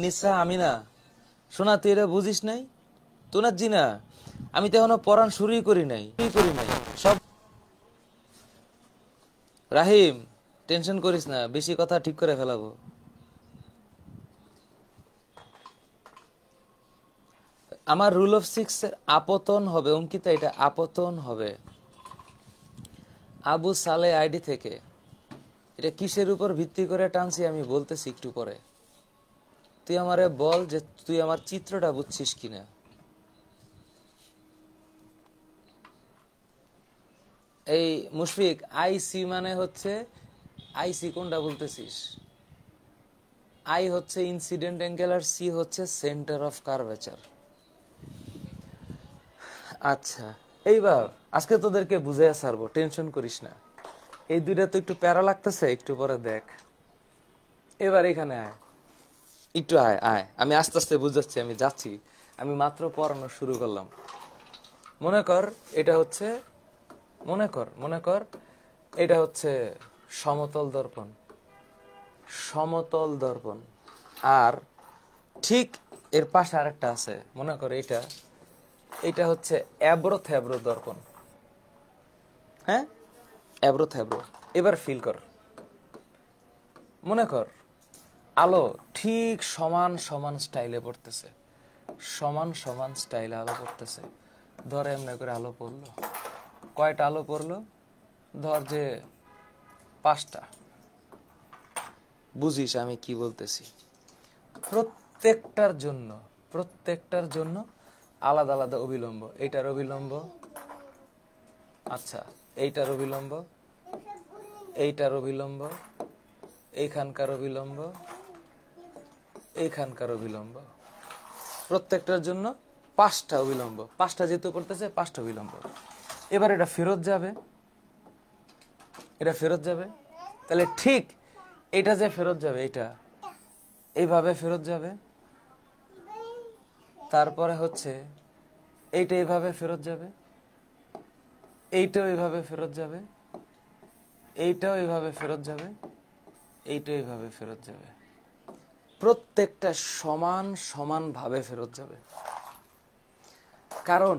নিসা আমিনা, শোনা তুই এটা বুঝিস নাই? তোনার জি না, আমি তো এখনো পড়ান শুরুই করি নাই সব। রাহিম, টেনশন করিস না, বেশি কথা ঠিক করে ফেলাবো। আমার রুল অফ 6 এর আপতন হবে অঙ্কিতা, এটা আপতন হবে আবু সালে আইডি থেকে। এটা কিসের উপর ভিত্তি করে টানছি আমি বলতেছি একটু পরে। তুই আমারে বল যে তুই আমার চিত্রটা বুঝছিস কিনা। এই মুশফিক, আইসি মানে হচ্ছে, আইসি কোনটা বলতেছিস? আই হচ্ছে ইনসিডেন্ট অ্যাঙ্গেল আর সি হচ্ছে সেন্টার অফ কার্ভেচার। আচ্ছা, এইবার আজকে তোদেরকে বুঝাইয়া ছাড়বো, টেনশন করিস না। এই দুইটা তো একটু প্যারা লাগতেছে, একটু পরে দেখ। এবার এখানে আয়, একটু আয় আয়, আমি আস্তে আস্তে বুঝাচ্ছি, আমি যাচ্ছি, আমি মাত্র পড়ানো শুরু করলাম। মনে কর এটা হচ্ছে, মনে কর এটা হচ্ছে সমতল দর্পণ, সমতল দর্পণ। আর ঠিক এর পাশে আরেকটা আছে, মনে কর এটা, এটা হচ্ছে অ্যাব্রো থ্যাব্রো দর্পণ। হ্যাঁ, অ্যাব্রো থ্যাব্রো। এবার ফিল কর, মনে কর আলো ঠিক সমান সমান স্টাইলে পড়তেছে, সমান সমান স্টাইলে আলো পড়তেছে। ধর এমনি করে আলো পড়লো, কয়টা আলো পড়লো? ধর যে 5টা। বুঝিস আমি কি বলতেছি? প্রত্যেকটার জন্য আলাদা আলাদা অবিলম্ব। এইটার অবিলম্ব, আচ্ছা এইটার অবিলম্ব, এইটার অবিলম্ব, এইখানকার অবিলম্ব, এইখানকার অবিলম্ব। প্রত্যেকটার জন্য 5টা অবিলম্ব, 5টা যেহেতু করতেছে 5টা অবিলম্ব। এবার এটা ফেরত যাবে, এটা ফেরত যাবে, তাহলে ঠিক এটা যে ফেরত যাবে, এটা এইভাবে ফেরত যাবে, তারপরে হচ্ছে এইটা এইভাবে ফেরত যাবে, এইটাও এইভাবে ফেরত যাবে, এইটাও এইভাবে ফেরত যাবে, এইটাও এইভাবে ফেরত যাবে। প্রত্যেকটা সমান সমান ভাবে ফেরত যাবে, কারণ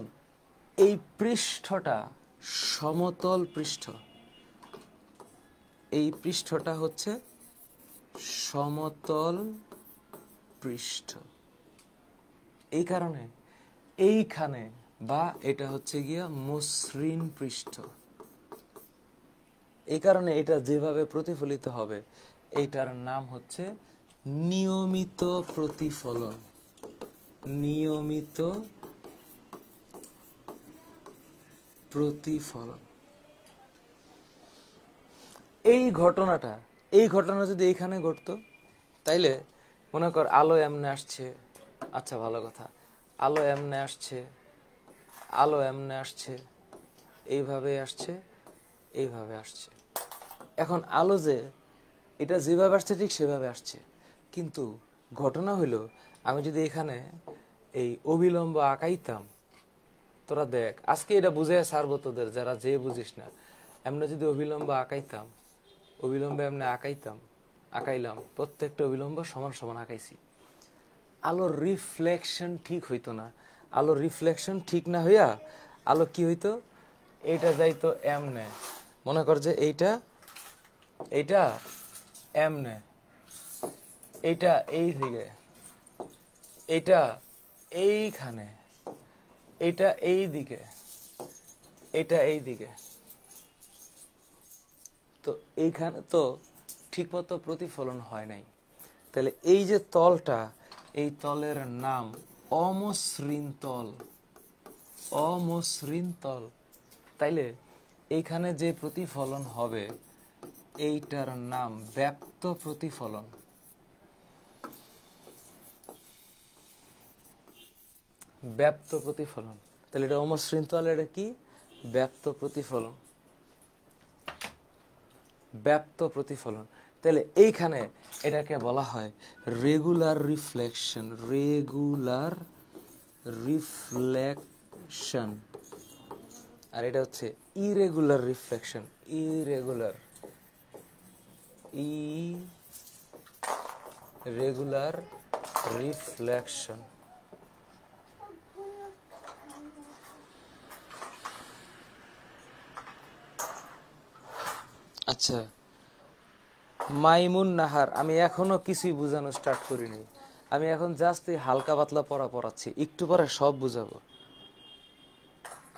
এই পৃষ্ঠটা সমতল পৃষ্ঠ, এই পৃষ্ঠটা হচ্ছে সমতল পৃষ্ঠ। এই কারণে এইখানে, বা এটা হচ্ছে গিয়া মসৃণ পৃষ্ঠ, এই কারণে এটা যেভাবে প্রতিফলিত হবে এইটার নাম হচ্ছে নিয়মিত প্রতিফলন। নিয়মিত প্রতিফলন। এই ঘটনা যদি এইখানে ঘটতো, তাইলে মনে কর আলো এমনে আসছে, আচ্ছা ভালো কথা, আলো এমনে আসছে, আলো এমনে আসছে, এইভাবে আসছে, এইভাবে আসছে। এখন আলো যে এটা যেভাবে আসছে ঠিক সেভাবে আসছে, কিন্তু ঘটনা হইল আমি যদি এখানে এই অবিলম্ব আঁকাইতাম, তোরা দেখ আজকে এটা বুঝে ছাড়বো তোদের যারা যে বুঝিস না, এমনি যদি অবিলম্ব আঁকাইতাম, অবিলম্বে এমনি আঁকাইলাম, প্রত্যেকটা অবিলম্ব সমান সমান আঁকাইছি, আলোর রিফ্লেকশন ঠিক হইতো না। আলোর রিফ্লেকশন ঠিক না হইয়া আলো কি হইতো, এইটা যাইতো এমনে, মনে কর যে এইটা এমনে, এইটা এই দিকে, এইটা এইখানে, এইটা এই দিকে, এটা এই দিকে। তো এইখানে তো ঠিক মতো প্রতিফলন হয় নাই। তাহলে এই যে তলটা, এই তলের নাম অমসৃণ তল, অমসৃণ তল। তাইলে এইখানে যে প্রতিফলন হবে এইটার নাম ব্যাপ্ত প্রতিফলন। ব্যাপ্ত প্রতিফলন। তাহলে এটা অমসৃণ তল, এটা কি? ব্যাপ্ত প্রতিফলন। ব্যাপ্ত প্রতিফলন। তাহলে এইখানে এটাকে বলা হয় রেগুলার রিফ্লেকশন, রেগুলার রিফ্লেকশন। আর এটা হচ্ছে irregular reflection, irregular, irregular reflection. আচ্ছা, মাইমুন নাহার, আমি এখনো কিছুই বোঝানো স্টার্ট করিনি। আমি এখন জাস্ট হালকা পাতলা পড়াচ্ছি, একটু পরে সব বুঝাবো।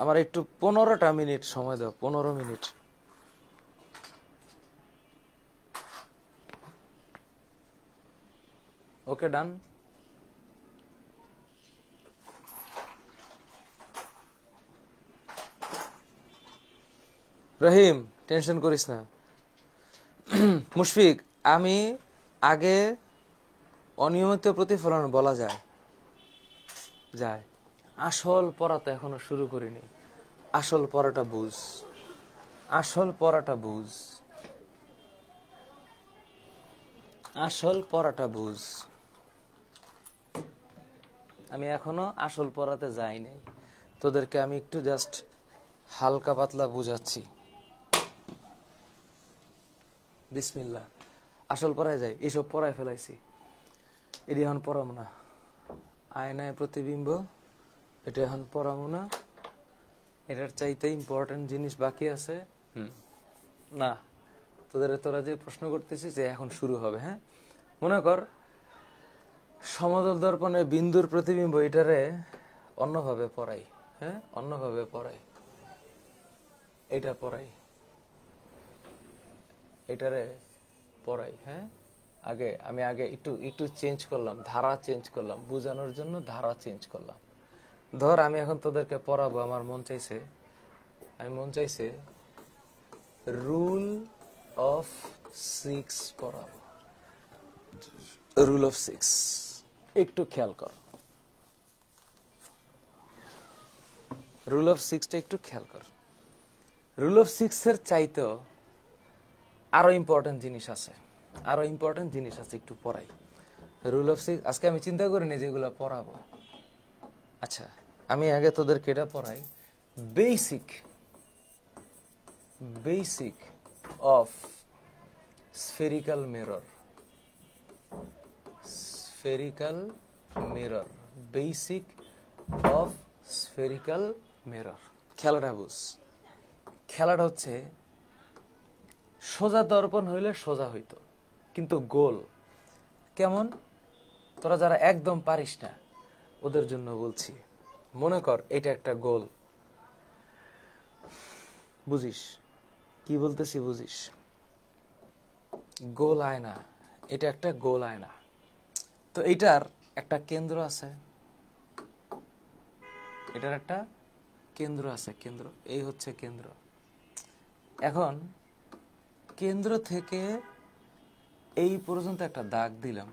আমার একটু 15টা মিনিট সময় দাও, 15 মিনিট। ওকে, ডান। রহিম, টেনশন করিস না। মুশফিক, আমি আগে অনিয়মিত প্রতিফলন বলা যায়, আসল পড়া তো এখনো শুরু করিনি। আসল পড়াটা বুঝ, আসল পড়াটা বুঝ, আসল পড়াটা বুঝ। আমি এখনো আসল পড়াতে যাই নাই, তোদেরকে আমি একটু জাস্ট হালকা পাতলা বুঝাচ্ছি। বিসমিল্লাহ, আসল পড়ায় যাই। এসব পড়ায় ফেলাইছি, এটি এখন পড়াবো না। আয়নায় প্রতিবিম্ব, এটা এখন পড়াবো না। এটার চাইতে ইম্পর্টেন্ট জিনিস বাকি আছে। না, তোরা যে প্রশ্ন করতেছিস যে এখন শুরু হবে, হ্যাঁ, মনে কর সমতল দর্পণে বিন্দুর প্রতিবিম্ব, এটারে অন্যভাবে পড়াই, হ্যাঁ, অন্যভাবে পড়াই, এটা পড়াই, এটারে পড়াই, হ্যাঁ। আমি আগে একটু চেঞ্জ করলাম, ধারা চেঞ্জ করলাম, বোঝানোর জন্য ধারা চেঞ্জ করলাম। ধর আমি এখন তোদেরকে পড়াবো, আমার মন চাইছে রুল অফ 6 পড়াবো। রুল অফ 6 একটু খেয়াল কর, রুল অফ 6টা একটু খেয়াল কর। রুল অফ 6 এর চাইতেও আরো ইম্পর্টেন্ট জিনিস আছে, আরো ইম্পর্টেন্ট জিনিস আছে, একটু পড়াই। রুল অফ 6 আজকে আমি চিন্তা করিনি যেগুলো পড়াবো। আচ্ছা, আমি আগে তোদেরকে এটা পড়াই, basic basic of spherical mirror, spherical mirror, basic of spherical mirror. খেলাটা বুঝ, খেলাটা হচ্ছে সোজা দর্পণ হইলে সোজা হইতো, কিন্তু গোল। কেমন? তোরা যারা একদম পারিস না ওদের জন্য বলছি। মনে কর এটা একটা গোল, বুঝিস কি বলতেছি? বুঝিস? গোল আয়না, এটা একটা গোল আয়না। তো এটার একটা কেন্দ্র আছে, এটার একটা কেন্দ্র আছে, কেন্দ্র, এই হচ্ছে কেন্দ্র। এখন কেন্দ্র থেকে এই পর্যন্ত একটা দাগ দিলাম,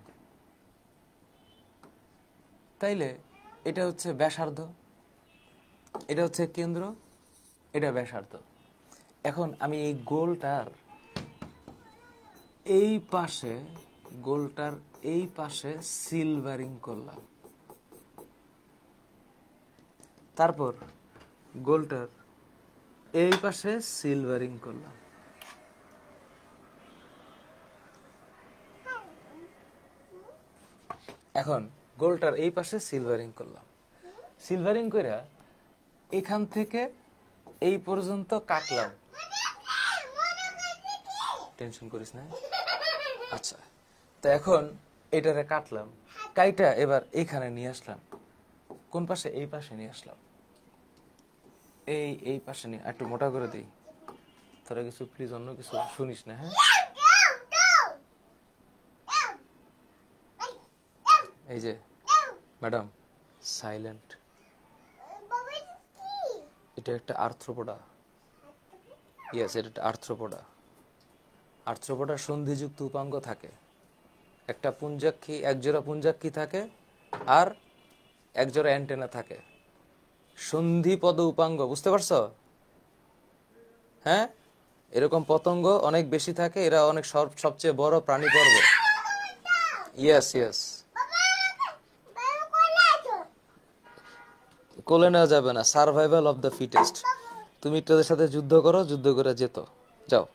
তাইলে এটা হচ্ছে ব্যাসার্ধ। এটা হচ্ছে কেন্দ্র, এটা ব্যাসার্ধ। এখন আমি এই গোলটার এই পাশে সিলভারিং করলাম, তারপর গোলটার এই পাশে সিলভারিং করলাম। এখন গোলটার এই পাশে সিলভারিং করলাম, সিলভারিং করে এখান থেকে এই পর্যন্ত কাটলাম। টেনশন করিস না। আচ্ছা, তো এখন এটারে কাটলাম, কাইটা এবার এইখানে নিয়ে আসলাম। কোন পাশে? এই পাশে নিয়ে আসলাম। এই পাশে নিয়ে একটু মোটা করে দিই। তোরা কিছু প্লিজ অন্য কিছু শুনিস না, হ্যাঁ? এই যে ম্যাডাম, সাইলেন্ট। এটা একটা আর্থ্রোপোডা। ইয়েস, এটা একটা আর্থ্রোপোডা। আর্থ্রোপোডার সন্ধিযুক্ত উপাঙ্গ থাকে। একটা পুঞ্জাক্ষী, একজোড়া পুঞ্জাক্ষী থাকে, আর একজোড়া অ্যান্টেনা থাকে। সন্ধিপদ উপাঙ্গ, বুঝতে পারছো? হ্যাঁ, এরকম পতঙ্গ অনেক বেশি থাকে। এরা অনেক সবচেয়ে বড় প্রাণী পর্ব। Yes yes. কোলে নেওয়া যাবে না, সার্ভাইভাল অফ দ্য ফিটেস্ট। তুমি তোদের সাথে যুদ্ধ করো, যুদ্ধ করে যেত যাও।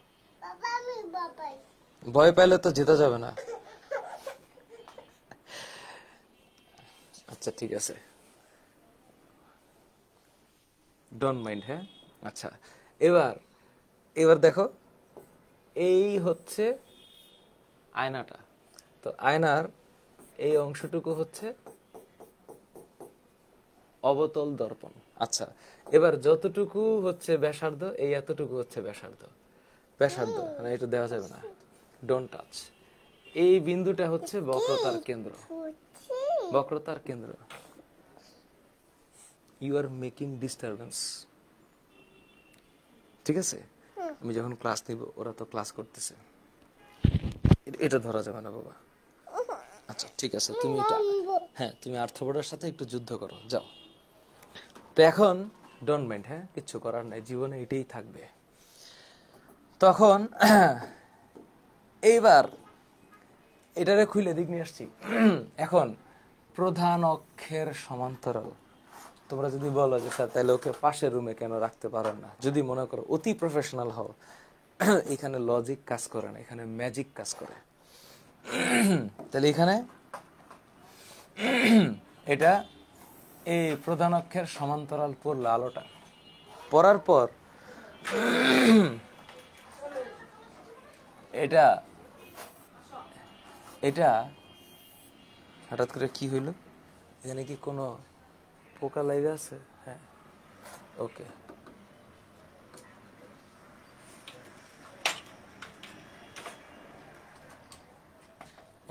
ভয় পাইলে তো জেতা যাবে না। আচ্ছা ঠিক আছে, ডোন্ট মাইন্ড। হ্যাঁ, আচ্ছা, এবার দেখো, এই হচ্ছে আয়নাটা। তো আয়নার এই অংশটুকু হচ্ছে অবতল দর্পণ। আচ্ছা, এবার যতটুকু হচ্ছে ব্যাসার্ধ, এই এতটুকু হচ্ছে ব্যাসার্ধ। মানে এটা দেওয়া যাবে না, ডোন্ট টাচ। এই বিন্দুটা হচ্ছে বক্রতার কেন্দ্র। বক্রতার কেন্দ্র। You are making disturbance. ঠিক আছে, আমি যখন ক্লাস নিব, ওরা তো ক্লাস করতেছে, এটা ধরা যাবে না বাবা। আচ্ছা ঠিক আছে, তুমি এটা, হ্যাঁ, তুমি আর্থ্রোপোডার সাথে একটু যুদ্ধ করো, যাও। তো এখন ডোন্ট মাইন্ড, হ্যাঁ, কিচ্ছু করার নাই, জীবনে এটাই থাকবে। তখন এইবার এটারে খুলে দিক নিয়ে আসছি। এখন প্রধান অক্ষের সমান্তরাল। তোমরা যদি বলো যে স্যার তাহলে ওকে পাশের রুমে কেন রাখতে পারেন না, যদি মনে করো অতি প্রফেশনাল হও, এখানে লজিক কাজ করে না, এখানে ম্যাজিক কাজ করে। তাহলে এখানে এটা এই প্রধান অক্ষের সমান্তরাল পড়লো আলোটা, পড়ার পর এটা এটা হঠাৎ করে কি হইল? এখানে কি কোনো পোকা লাগা আছে? হ্যাঁ, ওকে।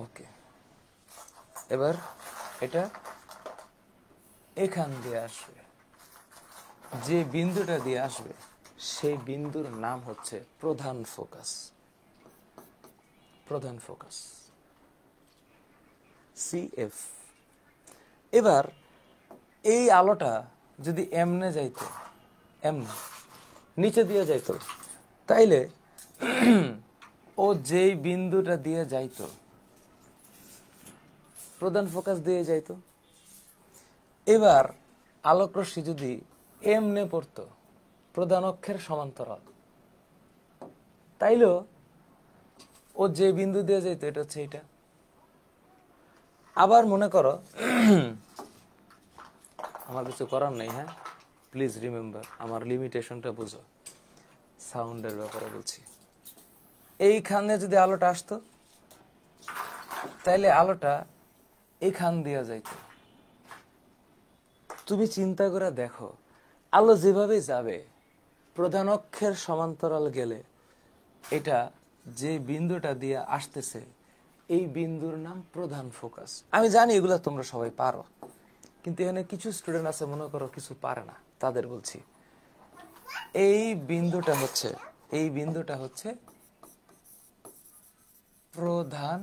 ওকে, এবার এটা এখান দিয়ে আসবে, যে বিন্দুটা দিয়ে আসবে সেই বিন্দুর নাম হচ্ছে প্রধান ফোকাস। প্রধান ফোকাস, সিএফ। এবার এই আলোটা যদি এমনে যাইতো, এমনে নিচে দিয়ে যাইতো, তাইলে ও যেই বিন্দুটা দিয়ে যাইতো, প্রধান ফোকাস দিয়ে যাইতো। এবার আলোকরশ্মি যদি এমনে পড়তো, প্রধান অক্ষের সমান্তরাল, তাইলেও ও যে বিন্দু দিয়ে যাইতো, এটা হচ্ছে এটা। আবার মনে করো, আমার কিছু করার নেই, হ্যাঁ, প্লিজ রিমেম্বার, আমার লিমিটেশনটা বুঝো, সাউন্ডের ব্যাপারে বলছি। এইখানে যদি আলোটা আসতো, তাইলে আলোটা এইখান দিয়ে যাইতো। তুমি চিন্তা করে দেখো, আলো যেভাবে যাবে, প্রধান অক্ষের সমান্তরাল গেলে এটা যে বিন্দুটা দিয়ে আসতেছে, এই বিন্দুর নাম প্রধান ফোকাস। আমি জানি এগুলা তোমরা সবাই পারো, কিন্তু এখানে কিছু স্টুডেন্ট আছে মনে করো কিছু পারে না, তাদের বলছি, এই বিন্দুটা হচ্ছে প্রধান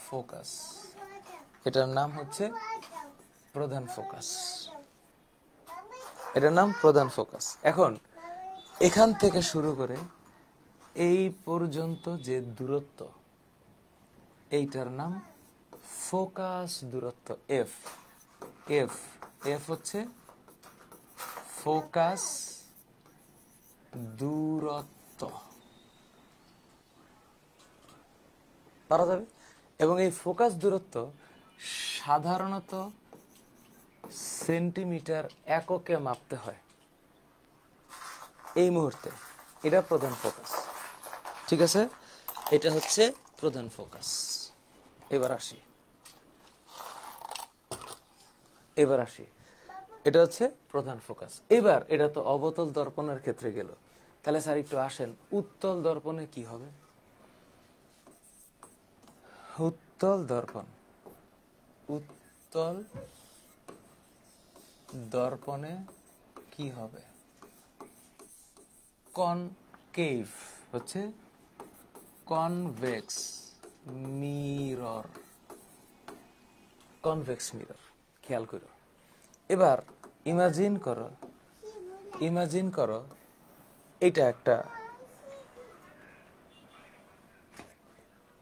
ফোকাস। এটার নাম হচ্ছে প্রধান ফোকাস। এটার নাম প্রধান ফোকাস। এখন এখান থেকে শুরু করে এই পর্যন্ত যে দূরত্ব, এইটার নাম ফোকাস দূরত্ব, এফ। এফ এফ হচ্ছে ফোকাস দূরত্ব, পারা যাবে। এবং এই ফোকাস দূরত্ব সাধারণত সেন্টিমিটার এককে মাপতে হয় এই মুহূর্তে। এটা প্রধান ফোকাস, ঠিক আছে? এটা হচ্ছে প্রধান ফোকাস। এবার আসি, এটা হচ্ছে প্রধান ফোকাস। এবার এটা তো অবতল দর্পণের ক্ষেত্রে গেল, তাহলে স্যার একটু আসেন উত্তল দর্পণে কি হবে? উত্তল দর্পণে কি হবে? কনকেভ হচ্ছে কনভেক্স মিরর, খেয়াল করো। এবার ইমাজিন করো এটা একটা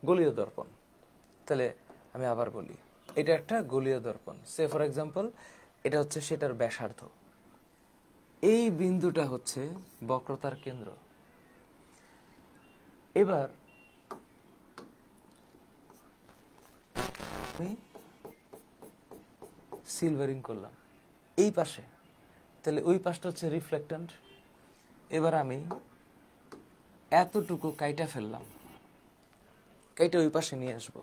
গোলীয় দর্পণ। তাহলে আমি আবার বলি, এটা একটা গোলীয় দর্পণ। সে ফর এক্সাম্পল এটা হচ্ছে সেটার ব্যাসার্ধ, এই বিন্দুটা হচ্ছে বক্রতার কেন্দ্র। এবার আমি সিলভারিং করলাম এই পাশে, তাহলে ওই পাশটা হচ্ছে রিফ্লেক্ট্যান্ট। এবার আমি এতটুকু কাইটা ফেললাম, কাইটা ওই পাশে নিয়ে আসবো।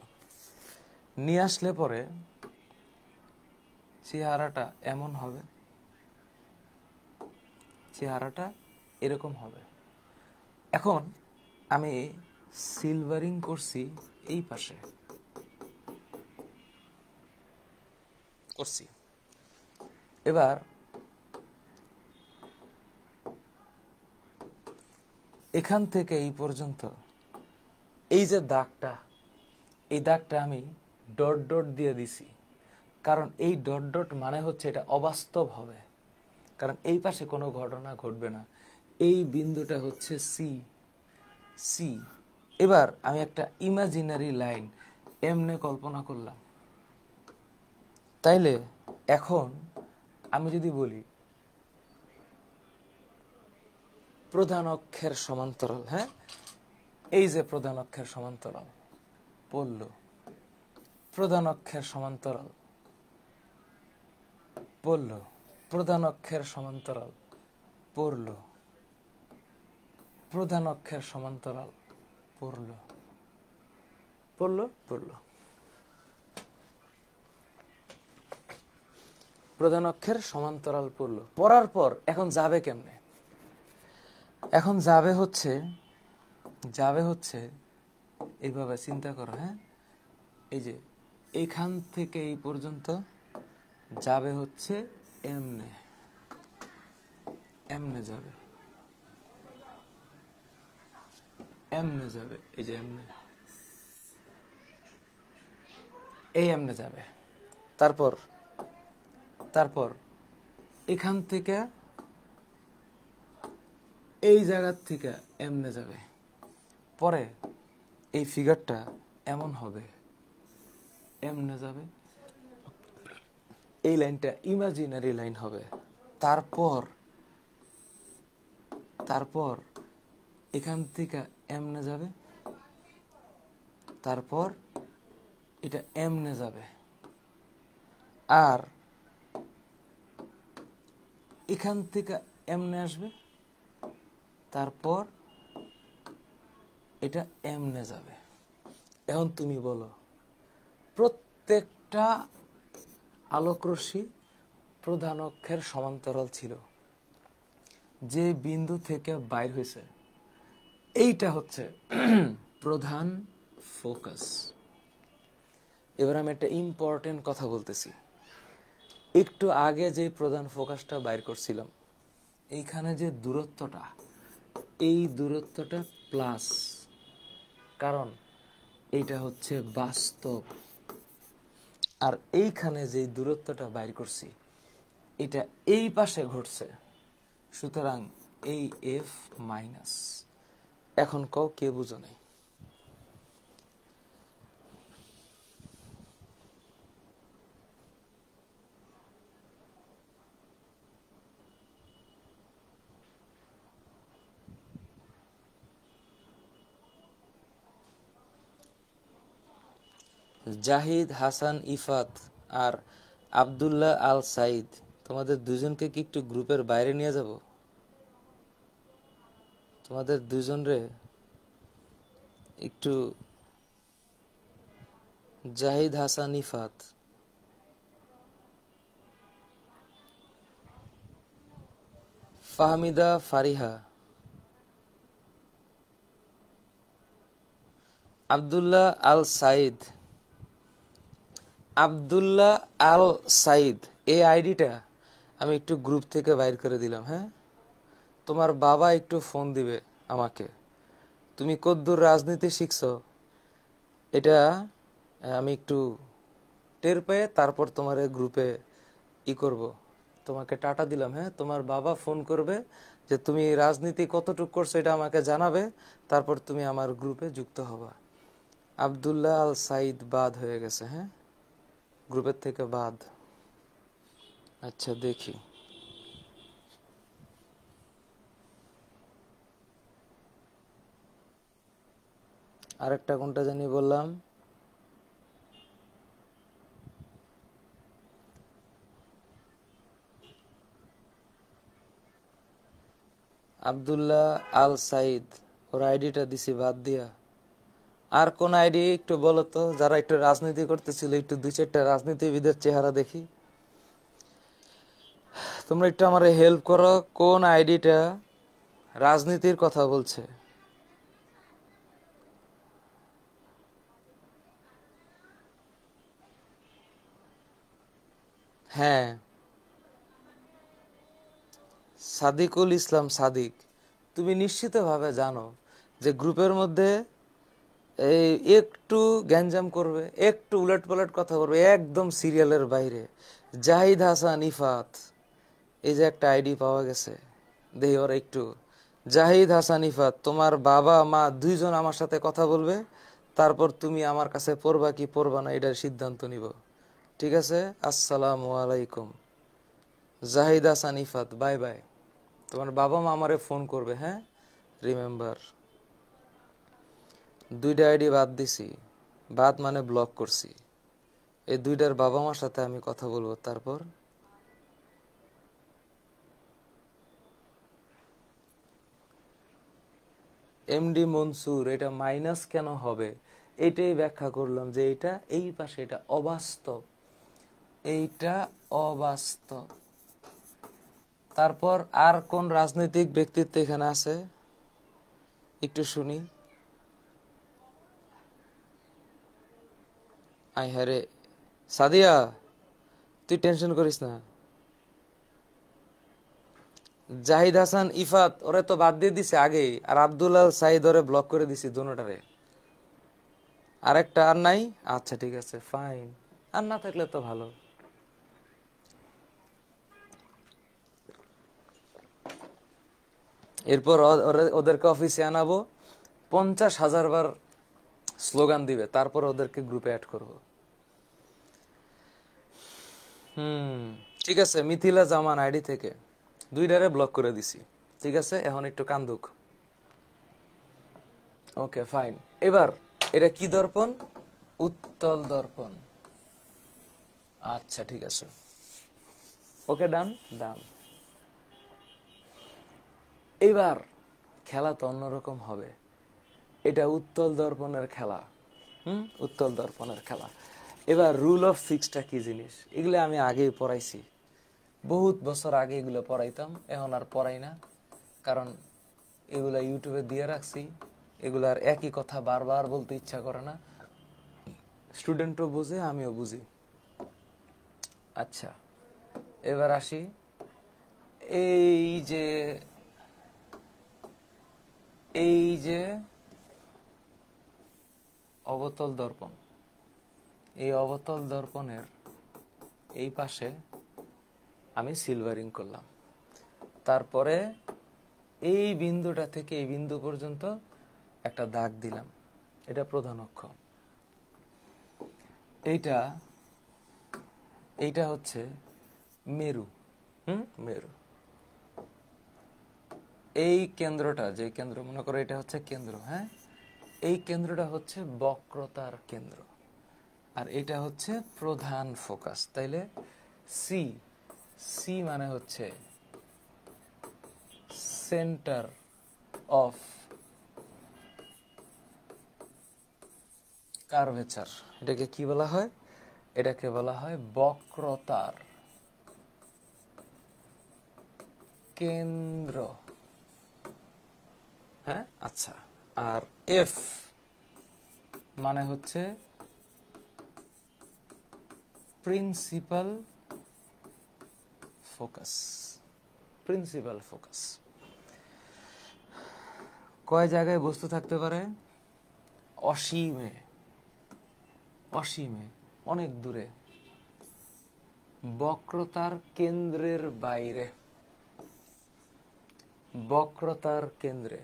নিয়ে আসলে পরে চেহারাটা এমন হবে, চেহারাটা এরকম হবে। এখন আমি সিলভারিং করছি এই পাশে, করছি। এবার এখান থেকে এই পর্যন্ত এই যে দাগটা, এই দাগটা আমি ডট ডট দিয়ে দিছি, কারণ এই ডট ডট মানে হচ্ছে এটা অবাস্তব হবে, কারণ এই পাশে কোনো ঘটনা ঘটবে না। এই বিন্দুটা হচ্ছে সি। এবার আমি একটা ইমাজিনারি লাইন এমনে কল্পনা করলাম। তাইলে এখন আমি যদি বলি প্রধান অক্ষের সমান্তরাল, হ্যাঁ, এই যে প্রধান অক্ষের সমান্তরাল পড়ল, প্রধান অক্ষের সমান্তরাল পড়ল, প্রধান অক্ষের সমান্তরাল পড়ল, প্রধান অক্ষের সমান্তরাল পড়ল, প্রধান অক্ষের সমান্তরাল পড়ল। পড়ার পর এখন যাবে কেমনে? এখন যাবে হচ্ছে এইভাবে চিন্তা করো, হ্যাঁ, এই যে এইখান থেকে এই পর্যন্ত যাবে হচ্ছে এমনে, এমনে যাবে, এই যে এমনে, এই এমনে যাবে। তারপর এখান থেকে এই জায়গার থেকে এমনে যাবে। পরে এই ফিগারটা এমন হবে, এমনে যাবে, এই লাইনটা ইমাজিনারি লাইন হবে। তারপর এখান থেকে এমনে যাবে, তারপর এটা এমনে যাবে, আর এখান থেকে এমনে আসবে, তারপর এটা এমনে যাবে। এখন তুমি বলো, প্রত্যেকটা আলোকরশ্মি প্রধান অক্ষের সমান্তরাল ছিল, যে বিন্দু থেকে বাইর হয়েছে এইটা হচ্ছে প্রধান ফোকাস। এবার আমি একটা ইম্পর্টেন্ট কথা বলতেছি। একটু আগে যে প্রধান ফোকাসটা বাইর করছিলাম, এইখানে যে দূরত্বটা, এই দূরত্বটা প্লাস, কারণ এইটা হচ্ছে বাস্তব। আর এইখানে যে দূরত্বটা বাইর করছি, এটা এই পাশে ঘটছে, সুতরাং এই এফ মাইনাস। এখন কও কে বুঝো নাই? জাহিদ, হাসান, ইফাত আর আব্দুল্লাহ আল সাইদ, তোমাদের দুজনকে কি একটু গ্রুপের বাইরে নিয়ে যাব? তোমাদের দুজনরে একটু, জাহিদ, হাসান, ইফাত, ফাহমিদা, ফারিহা, আব্দুল্লাহ আল সাইদ, আব্দুল্লাহ আল সাইদ, এই আইডিটা আমি একটু গ্রুপ থেকে বাইর করে দিলাম। হ্যাঁ, তোমার বাবা একটু ফোন দিবে আমাকে, তুমি কদ্দূর রাজনীতি শিখছো এটা আমি একটু টের পেয়ে তারপর তোমার গ্রুপে করব, তোমাকে টাটা দিলাম। হ্যাঁ, তোমার বাবা ফোন করবে যে তুমি রাজনীতি কতটুকু করছো এটা আমাকে জানাবে, তারপর তুমি আমার গ্রুপে যুক্ত হবা। আব্দুল্লাহ আল সাইদ বাদ হয়ে গেছে। হ্যাঁ, গ্রুপের থেকে বাদ। আচ্ছা দেখি, আরেকটা কোনটা জানি বললাম, আব্দুল্লাহ আল সাইদ, ওর আইডিটা দিছি বাদ দিয়া। আর কোন আইডি একটু বলো তো, যারা একটু রাজনীতি করতেছিল, একটু দুই চারটা রাজনীতিবিদের চেহারা দেখি। তোমরা একটু আমার হেল্প করো, কোন আইডিটা রাজনীতির কথা বলছে? হ্যাঁ, সাদিকুল ইসলাম সাদিক, তুমি নিশ্চিতভাবে জানো যে গ্রুপের মধ্যে এই একটু গ্যাঞ্জাম করবে, একটু উলট পালট কথা বলবে, একদম সিরিয়ালের বাইরে। জাহিদ, হাসান, ইফাত, এই যে একটা আইডি পাওয়া গেছে, দেখি ওরা একটু। জাহিদ, হাসান, ইফাত, তোমার বাবা মা দুইজন আমার সাথে কথা বলবে, তারপর তুমি আমার কাছে পড়বা কি পড়বা না এটার সিদ্ধান্ত নিব। ঠিক আছে? আসসালামু আলাইকুম। Zahid, Hasan, Ifat, bye bye. তোমার বাবা মা আমারে ফোন করবে। হ্যাঁ, রিমেম্বার। দুইটা আইডি বাদ দিছি, বাদ মানে ব্লক করছি। এই দুইটার বাবা মার সাথে আমি কথা বলবো। তারপর এমডি মনসুর, এটা মাইনাস কেন হবে এইটাই ব্যাখ্যা করলাম, যে এটা এই পাশে এটা অবাস্তব, এইটা অবাস্তব। তারপর আর কোন রাজনৈতিক ব্যক্তিত্ব এখানে আছে একটু শুনি। আই হারে, সাদিয়া তুই টেনশন করিস না। জাহিদ, হাসান, ইফাত ওরে তো বাদ দিয়ে দিছে আগেই, আর আব্দুল্লাহ সাইদ ওরে ব্লক করে দিছি দোনোটারে। আরেকটা আর নাই? আচ্ছা ঠিক আছে, ফাইন। আর না থাকলে তো ভালো। এরপর ওদেরকে অফিসে আনাবো, 50,000 বার স্লোগান দিবে, তারপর ওদেরকে গ্রুপে অ্যাড করব। ঠিক আছে, মিথিলা জামান আইডি থেকে দুইটারে ব্লক করে দিছি। ঠিক আছে, এখন একটু কান্দুক। Okay fine. এবার এটা কি দর্পণ? উত্তল দর্পণ। আচ্ছা ঠিক আছে, ওকে ডান ডান। এবার খেলা তো অন্যরকম হবে। এটা উত্তল দর্পণের খেলা। উত্তল দর্পণের খেলা। এবার রুল অফ সিক্সটা কি জিনিস, এগুলো আমি আগেই পড়াইছি, বহুত বছর আগে এগুলো পড়াইতাম, এখন আর পড়াই না, কারণ এগুলা ইউটিউবে দিয়ে রাখছি। এগুলার একই কথা বারবার বলতে ইচ্ছা করে না, স্টুডেন্টও বুঝে, আমিও বুঝি। আচ্ছা, এবার আসি। এই যে এই যে অবতল দর্পণ, এই অবতল দর্পণের এই পাশে আমি সিলভারিং করলাম। তারপরে এই বিন্দুটা থেকে এই বিন্দু পর্যন্ত একটা দাগ দিলাম, এটা প্রধান অক্ষ। এইটা হচ্ছে মেরু। মেরু। এই কেন্দ্রটা, যে কেন্দ্র মনে করো এটা হচ্ছে কেন্দ্র, হ্যাঁ, এই কেন্দ্রটা হচ্ছে বক্রতার কেন্দ্র, আর এটা হচ্ছে প্রধান ফোকাস। তাইলে সি, সি মানে হচ্ছে সেন্টার অফ কার্ভেচার। এটাকে কি বলা হয়? এটাকে বলা হয় বক্রতার কেন্দ্র। হ্যাঁ, আচ্ছা। আর এফ মানে হচ্ছে প্রিন্সিপাল ফোকাস। প্রিন্সিপাল ফোকাস কয় জায়গায় বস্তু থাকতে পারে? অসীমে, অসীমে, অনেক দূরে, বক্রতার কেন্দ্রের বাইরে, বক্রতার কেন্দ্রে,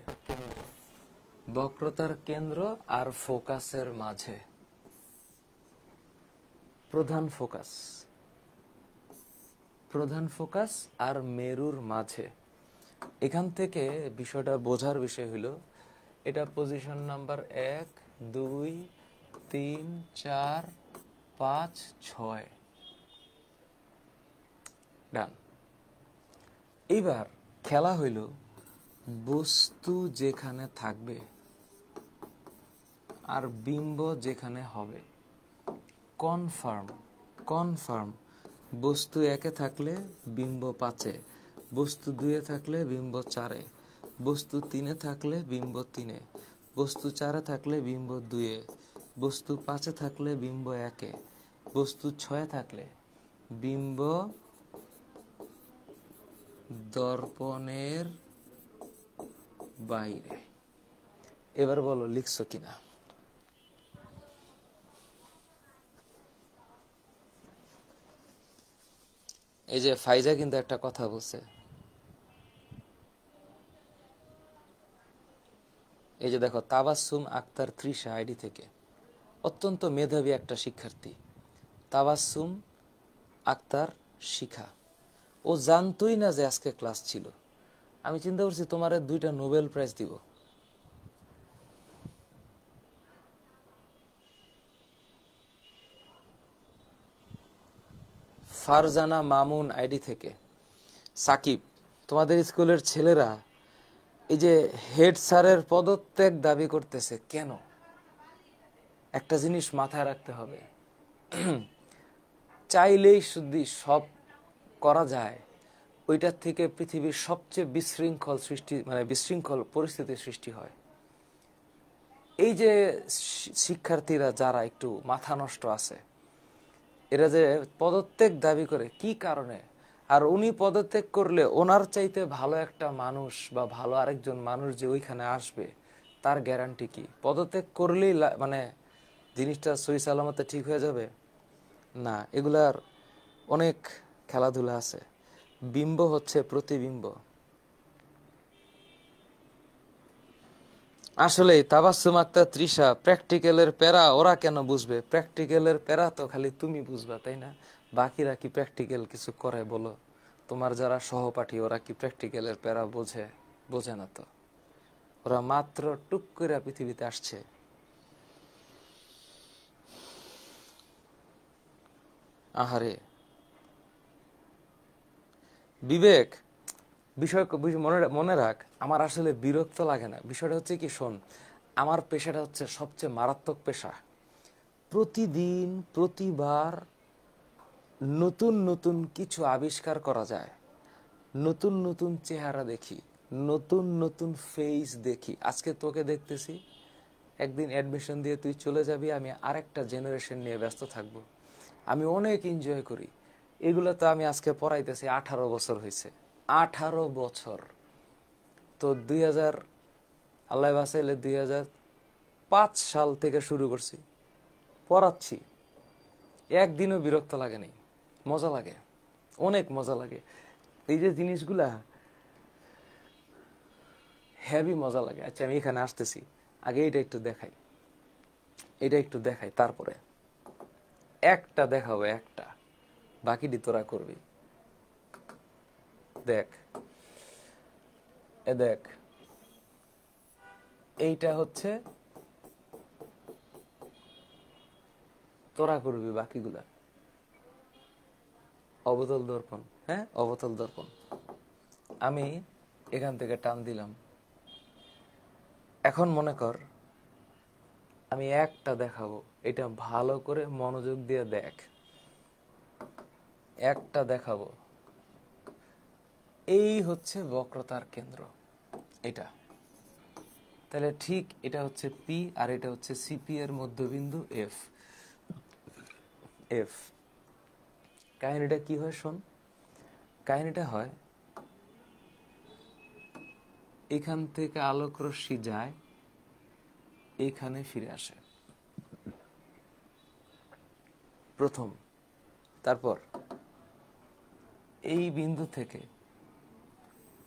বক্রতার কেন্দ্র আর ফোকাসের মাঝে, প্রধান ফোকাস, প্রধান ফোকাস আর মেরুর মাঝে। এখান থেকে বিষয়টা বোঝার বিষয় হলো, এটা পজিশন নাম্বার 1, 2, 3, 4, 5, 6 ডান। এইবার খেলা হইল বস্তু যেখানে থাকবে আর বিম্ব যেখানে হবে। Confirm, confirm. বস্তু 1-এ থাকলে বিম্ব 5-এ, বস্তু 2-এ থাকলে বিম্ব 4-এ, বস্তু 3-এ থাকলে বিম্ব 3-এ, বস্তু 4-এ থাকলে বিম্ব 2-এ, বস্তু 5-এ থাকলে বিম্ব 1-এ, বস্তু 6-এ থাকলে বিম্ব দর্পণের বাইরে। এবার বলো লিখছো কিনা? এই যে ফাইজা কিন্তু একটা কথা বলছে, এই যে দেখো, তাবাসসুম আক্তার তৃষা আইডি থেকে, অত্যন্ত মেধাবী একটা শিক্ষার্থী। তাবাসসুম আক্তার শিখা, ও জানতোই না যে আজকে ক্লাস ছিল। আমি চিন্তা করছি তোমার 2টা নোবেল প্রাইজ দিব। ফারজানা মামুন আইডি থেকে, সাকিব, তোমাদের স্কুলের ছেলেরা এই যে হেড স্যারের পদত্যাগ দাবি করতেছে কেন? একটা জিনিস মাথায় রাখতে হবে, চাইলেই যদি সব করা যায়, ওইটার থেকে পৃথিবীর সবচেয়ে বিশৃঙ্খল সৃষ্টি, মানে বিশৃঙ্খল পরিস্থিতির সৃষ্টি হয়। এই যে শিক্ষার্থীরা যারা একটু মাথা নষ্ট আছে, এরা যে পদত্যাগ দাবি করে কি কারণে? আর উনি পদত্যাগ করলে ওনার চাইতে ভালো একটা মানুষ বা ভালো আরেকজন মানুষ যে ওইখানে আসবে, তার গ্যারান্টি কি? পদত্যাগ করলেই মানে জিনিসটা সহি সালামতে ঠিক হয়ে যাবে? না, এগুলার অনেক খেলাধুলা আছে। বিম্ব হচ্ছে প্রতিবিম্ব। আসলে তাবাসসুম আক্তার তৃষা, প্র্যাকটিক্যালের প্যারা ওরা কেন বুঝবে? প্র্যাকটিক্যালের প্যারা তো খালি তুমি বুঝবা, তাই না? বাকিরা কি প্র্যাকটিক্যাল কিছু করে বলো? তোমার যারা সহপাঠী ওরা কি প্র্যাকটিক্যালের প্যারা বোঝে? বোঝে না তো। ওরা মাত্র টুক করে পৃথিবীতে আসছে। আহারে বিবেক, বিষয় মনে রাখ, আমার আসলে বিরক্ত লাগে না। বিষয়টা হচ্ছে কি, শোন, আমার পেশাটা হচ্ছে সবচেয়ে মারাত্মক পেশা। প্রতিদিন প্রতিবার নতুন নতুন কিছু আবিষ্কার করা যায়, নতুন নতুন চেহারা দেখি, নতুন নতুন ফেস দেখি। আজকে তোকে দেখতেছি, একদিন অ্যাডমিশন দিয়ে তুই চলে যাবি, আমি আরেকটা জেনারেশন নিয়ে ব্যস্ত থাকব। আমি অনেক এনজয় করি এগুলো। তো আমি আজকে পড়াইতেছি 18 বছর হয়েছে, 18 বছর। তো 2000 আল্লাহ বাসাইলে 2005 সাল থেকে শুরু করছি, পড়াচ্ছি। একদিনও বিরক্ত লাগেনি, মজা লাগে। অনেক মজা লাগে এই যে জিনিসগুলা, হেভি মজা লাগে। আচ্ছা আমি এখানে আসতেছি, আগে এটা একটু দেখাই, তারপরে একটা দেখাবো, একটা, বাকিটি তোরা করবি। দেখ, দেখ, এইটা হচ্ছে তোরা করবি বাকিগুলা। অবতল দর্পণ, হ্যাঁ অবতল দর্পণ। আমি এখান থেকে টান দিলাম। এখন মনে কর আমি একটা দেখাবো, এটা ভালো করে মনোযোগ দিয়ে দেখ। একটা দেখাবো, এই হচ্ছে বক্রতার কেন্দ্র, এটা। তাহলে ঠিক এটা হচ্ছে পি, আর এটা হচ্ছে সিপি এর মধ্যবিন্দু এফ। এফ কাহিনীটা কি হয় শোন। কাহিনীটা হয়, এখান থেকে আলোক রশ্মি যায়, এখানে ফিরে আসে প্রথম। তারপর এই বিন্দু থেকে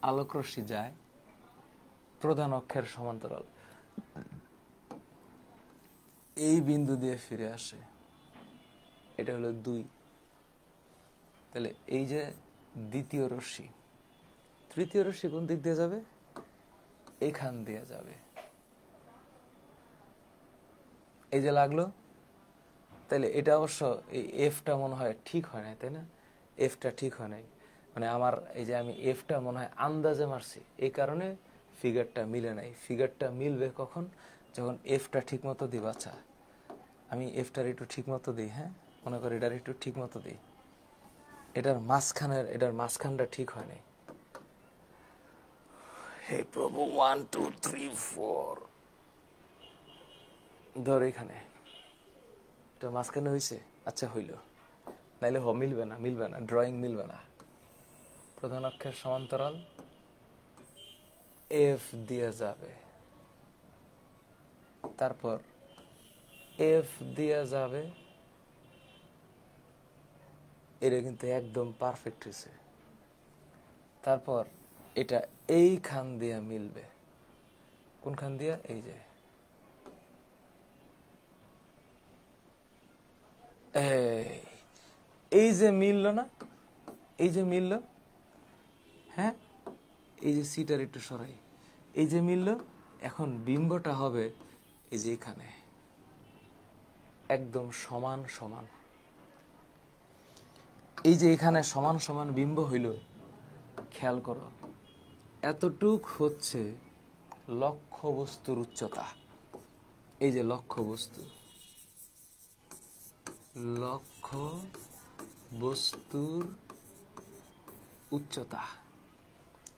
আলোক রশ্মি যায় প্রধান অক্ষের সমান্তরাল, এই বিন্দু দিয়ে ফিরে আসে, এটা হলো 2। তাহলে এই যে দ্বিতীয় রশ্মি, তৃতীয় রশ্মি কোন দিক দিয়ে যাবে? এখান দিয়ে যাবে। এই যে লাগলো। তাহলে এটা অবশ্য এই এফটা মনে হয় ঠিক হয় নাই, তাই না? এফটা ঠিক হয় নাই, মানে আমার এই যে আমি এফটা মনে হয় আন্দাজে মারছি, এই কারণে ফিগারটা মিলে নাই। ফিগারটা মিলবে কখন? যখন এফটা ঠিক মতো দিই। আচ্ছা আমি এফটার একটু ঠিক মতো দিই, হ্যাঁ মনে করি এটার একটু ঠিক মতো দিই, এটার মাঝখানটা ঠিক হয় নাই। হে প্রভু, 1 2 3 4, ধর এখানে এটা মাঝখানে হয়েছে। আচ্ছা হইল, নাইলে মিলবে না, ড্রয়িং মিলবে না। প্রধান অক্ষের সমান্তরাল এফ দিয়ে যাবে, তারপর এফ দিয়ে যাবে, এটা কিন্তু একদম পারফেক্ট হয়েছে। তারপর এটা এইখান দিয়ে মিলবে। কোনখান দিয়ে? এই যে এই যে মিললো না, এই যে মিললো, হ্যাঁ এই যে সিটার একটু সরাই, এই যে মিললো। এখন বিম্বটা হবে এই যে এখানে একদম সমান সমান। এই যে এখানে সমান সমান বিম্ব হইল, খেয়াল করো এতটুক হচ্ছে লক্ষ্যবস্তুর উচ্চতা। এই যে লক্ষ্যবস্তু, লক্ষ্যবস্তুর উচ্চতা।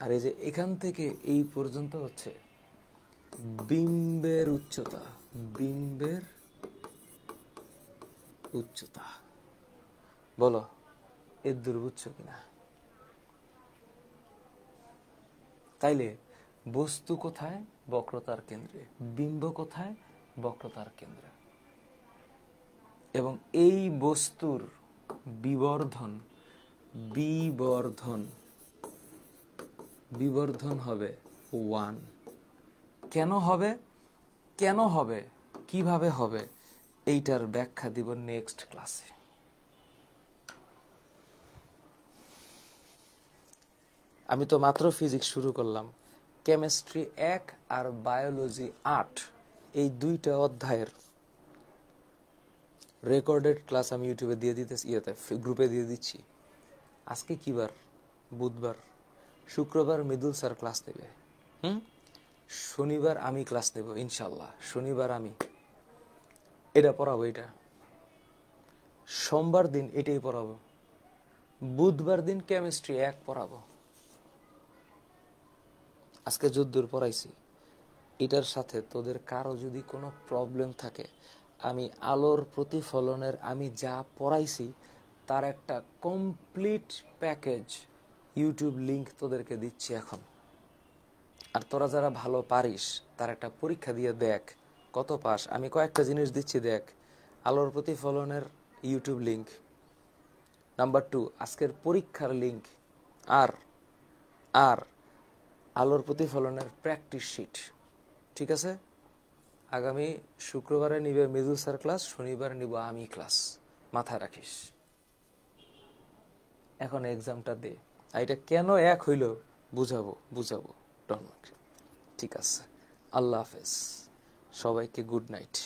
আর এই যে এখান থেকে এই পর্যন্ত হচ্ছে বিম্বের উচ্চতা। বিম্বের উচ্চতা, বলো এর দূর বুঝছো কিনা? তাইলে বস্তু কোথায়? বক্রতার কেন্দ্রে। বিম্ব কোথায়? বক্রতার কেন্দ্রে। এবং এই বস্তুর বিবর্ধন বিবর্ধন বিবর্ধন হবে 1। কেন হবে? কেন হবে, কিভাবে হবে, এইটার ব্যাখ্যা দিব নেক্সট ক্লাসে। আমি তো মাত্র ফিজিক্স শুরু করলাম। কেমিস্ট্রি 1 আর বায়োলজি 8, এই 2টা অধ্যায়ের রেকর্ডেড ক্লাস আমি ইউটিউবে দিয়ে দিতেছি, গ্রুপে দিয়ে দিচ্ছি। আজকে কি বার? বুধবার। শুক্রবার মৃদুল স্যার ক্লাস নেবে, শনিবার আমি ক্লাস নেব ইনশাল্লাহ। শনিবার আমি এটা পড়াবো, এটা সোমবার দিন এটাই পড়াবো, বুধবার দিন কেমিস্ট্রি 1 পড়াবো। আজকে যদ্দূর পড়াইছি, এটার সাথে তোদের কারো যদি কোনো প্রবলেম থাকে, আমি আলোর প্রতিফলনের আমি যা পড়াইছি তার একটা কমপ্লিট প্যাকেজ ইউটিউব লিংক তোদেরকে দিচ্ছি এখন। আর তোরা যারা ভালো পারিস তার একটা পরীক্ষা দিয়ে দেখ কত পাস। আমি কয়েকটা জিনিস দিচ্ছি দেখ। আলোর প্রতিফলনের ইউটিউব লিংক, নাম্বার 2, আজকের পরীক্ষার লিঙ্ক আর আর আলোর প্রতিফলনের প্র্যাকটিস শিট। ঠিক আছে, আগামী শুক্রবারে নিবে মৃদুল স্যার ক্লাস, শনিবারে নিব আমি ক্লাস, মাথায় রাখিস। এখন এক্সামটা দে, আর এটা কেন এক হইল বুঝাবো। ঠিক আছে, আল্লাহ হাফেজ, সবাইকে গুড নাইট।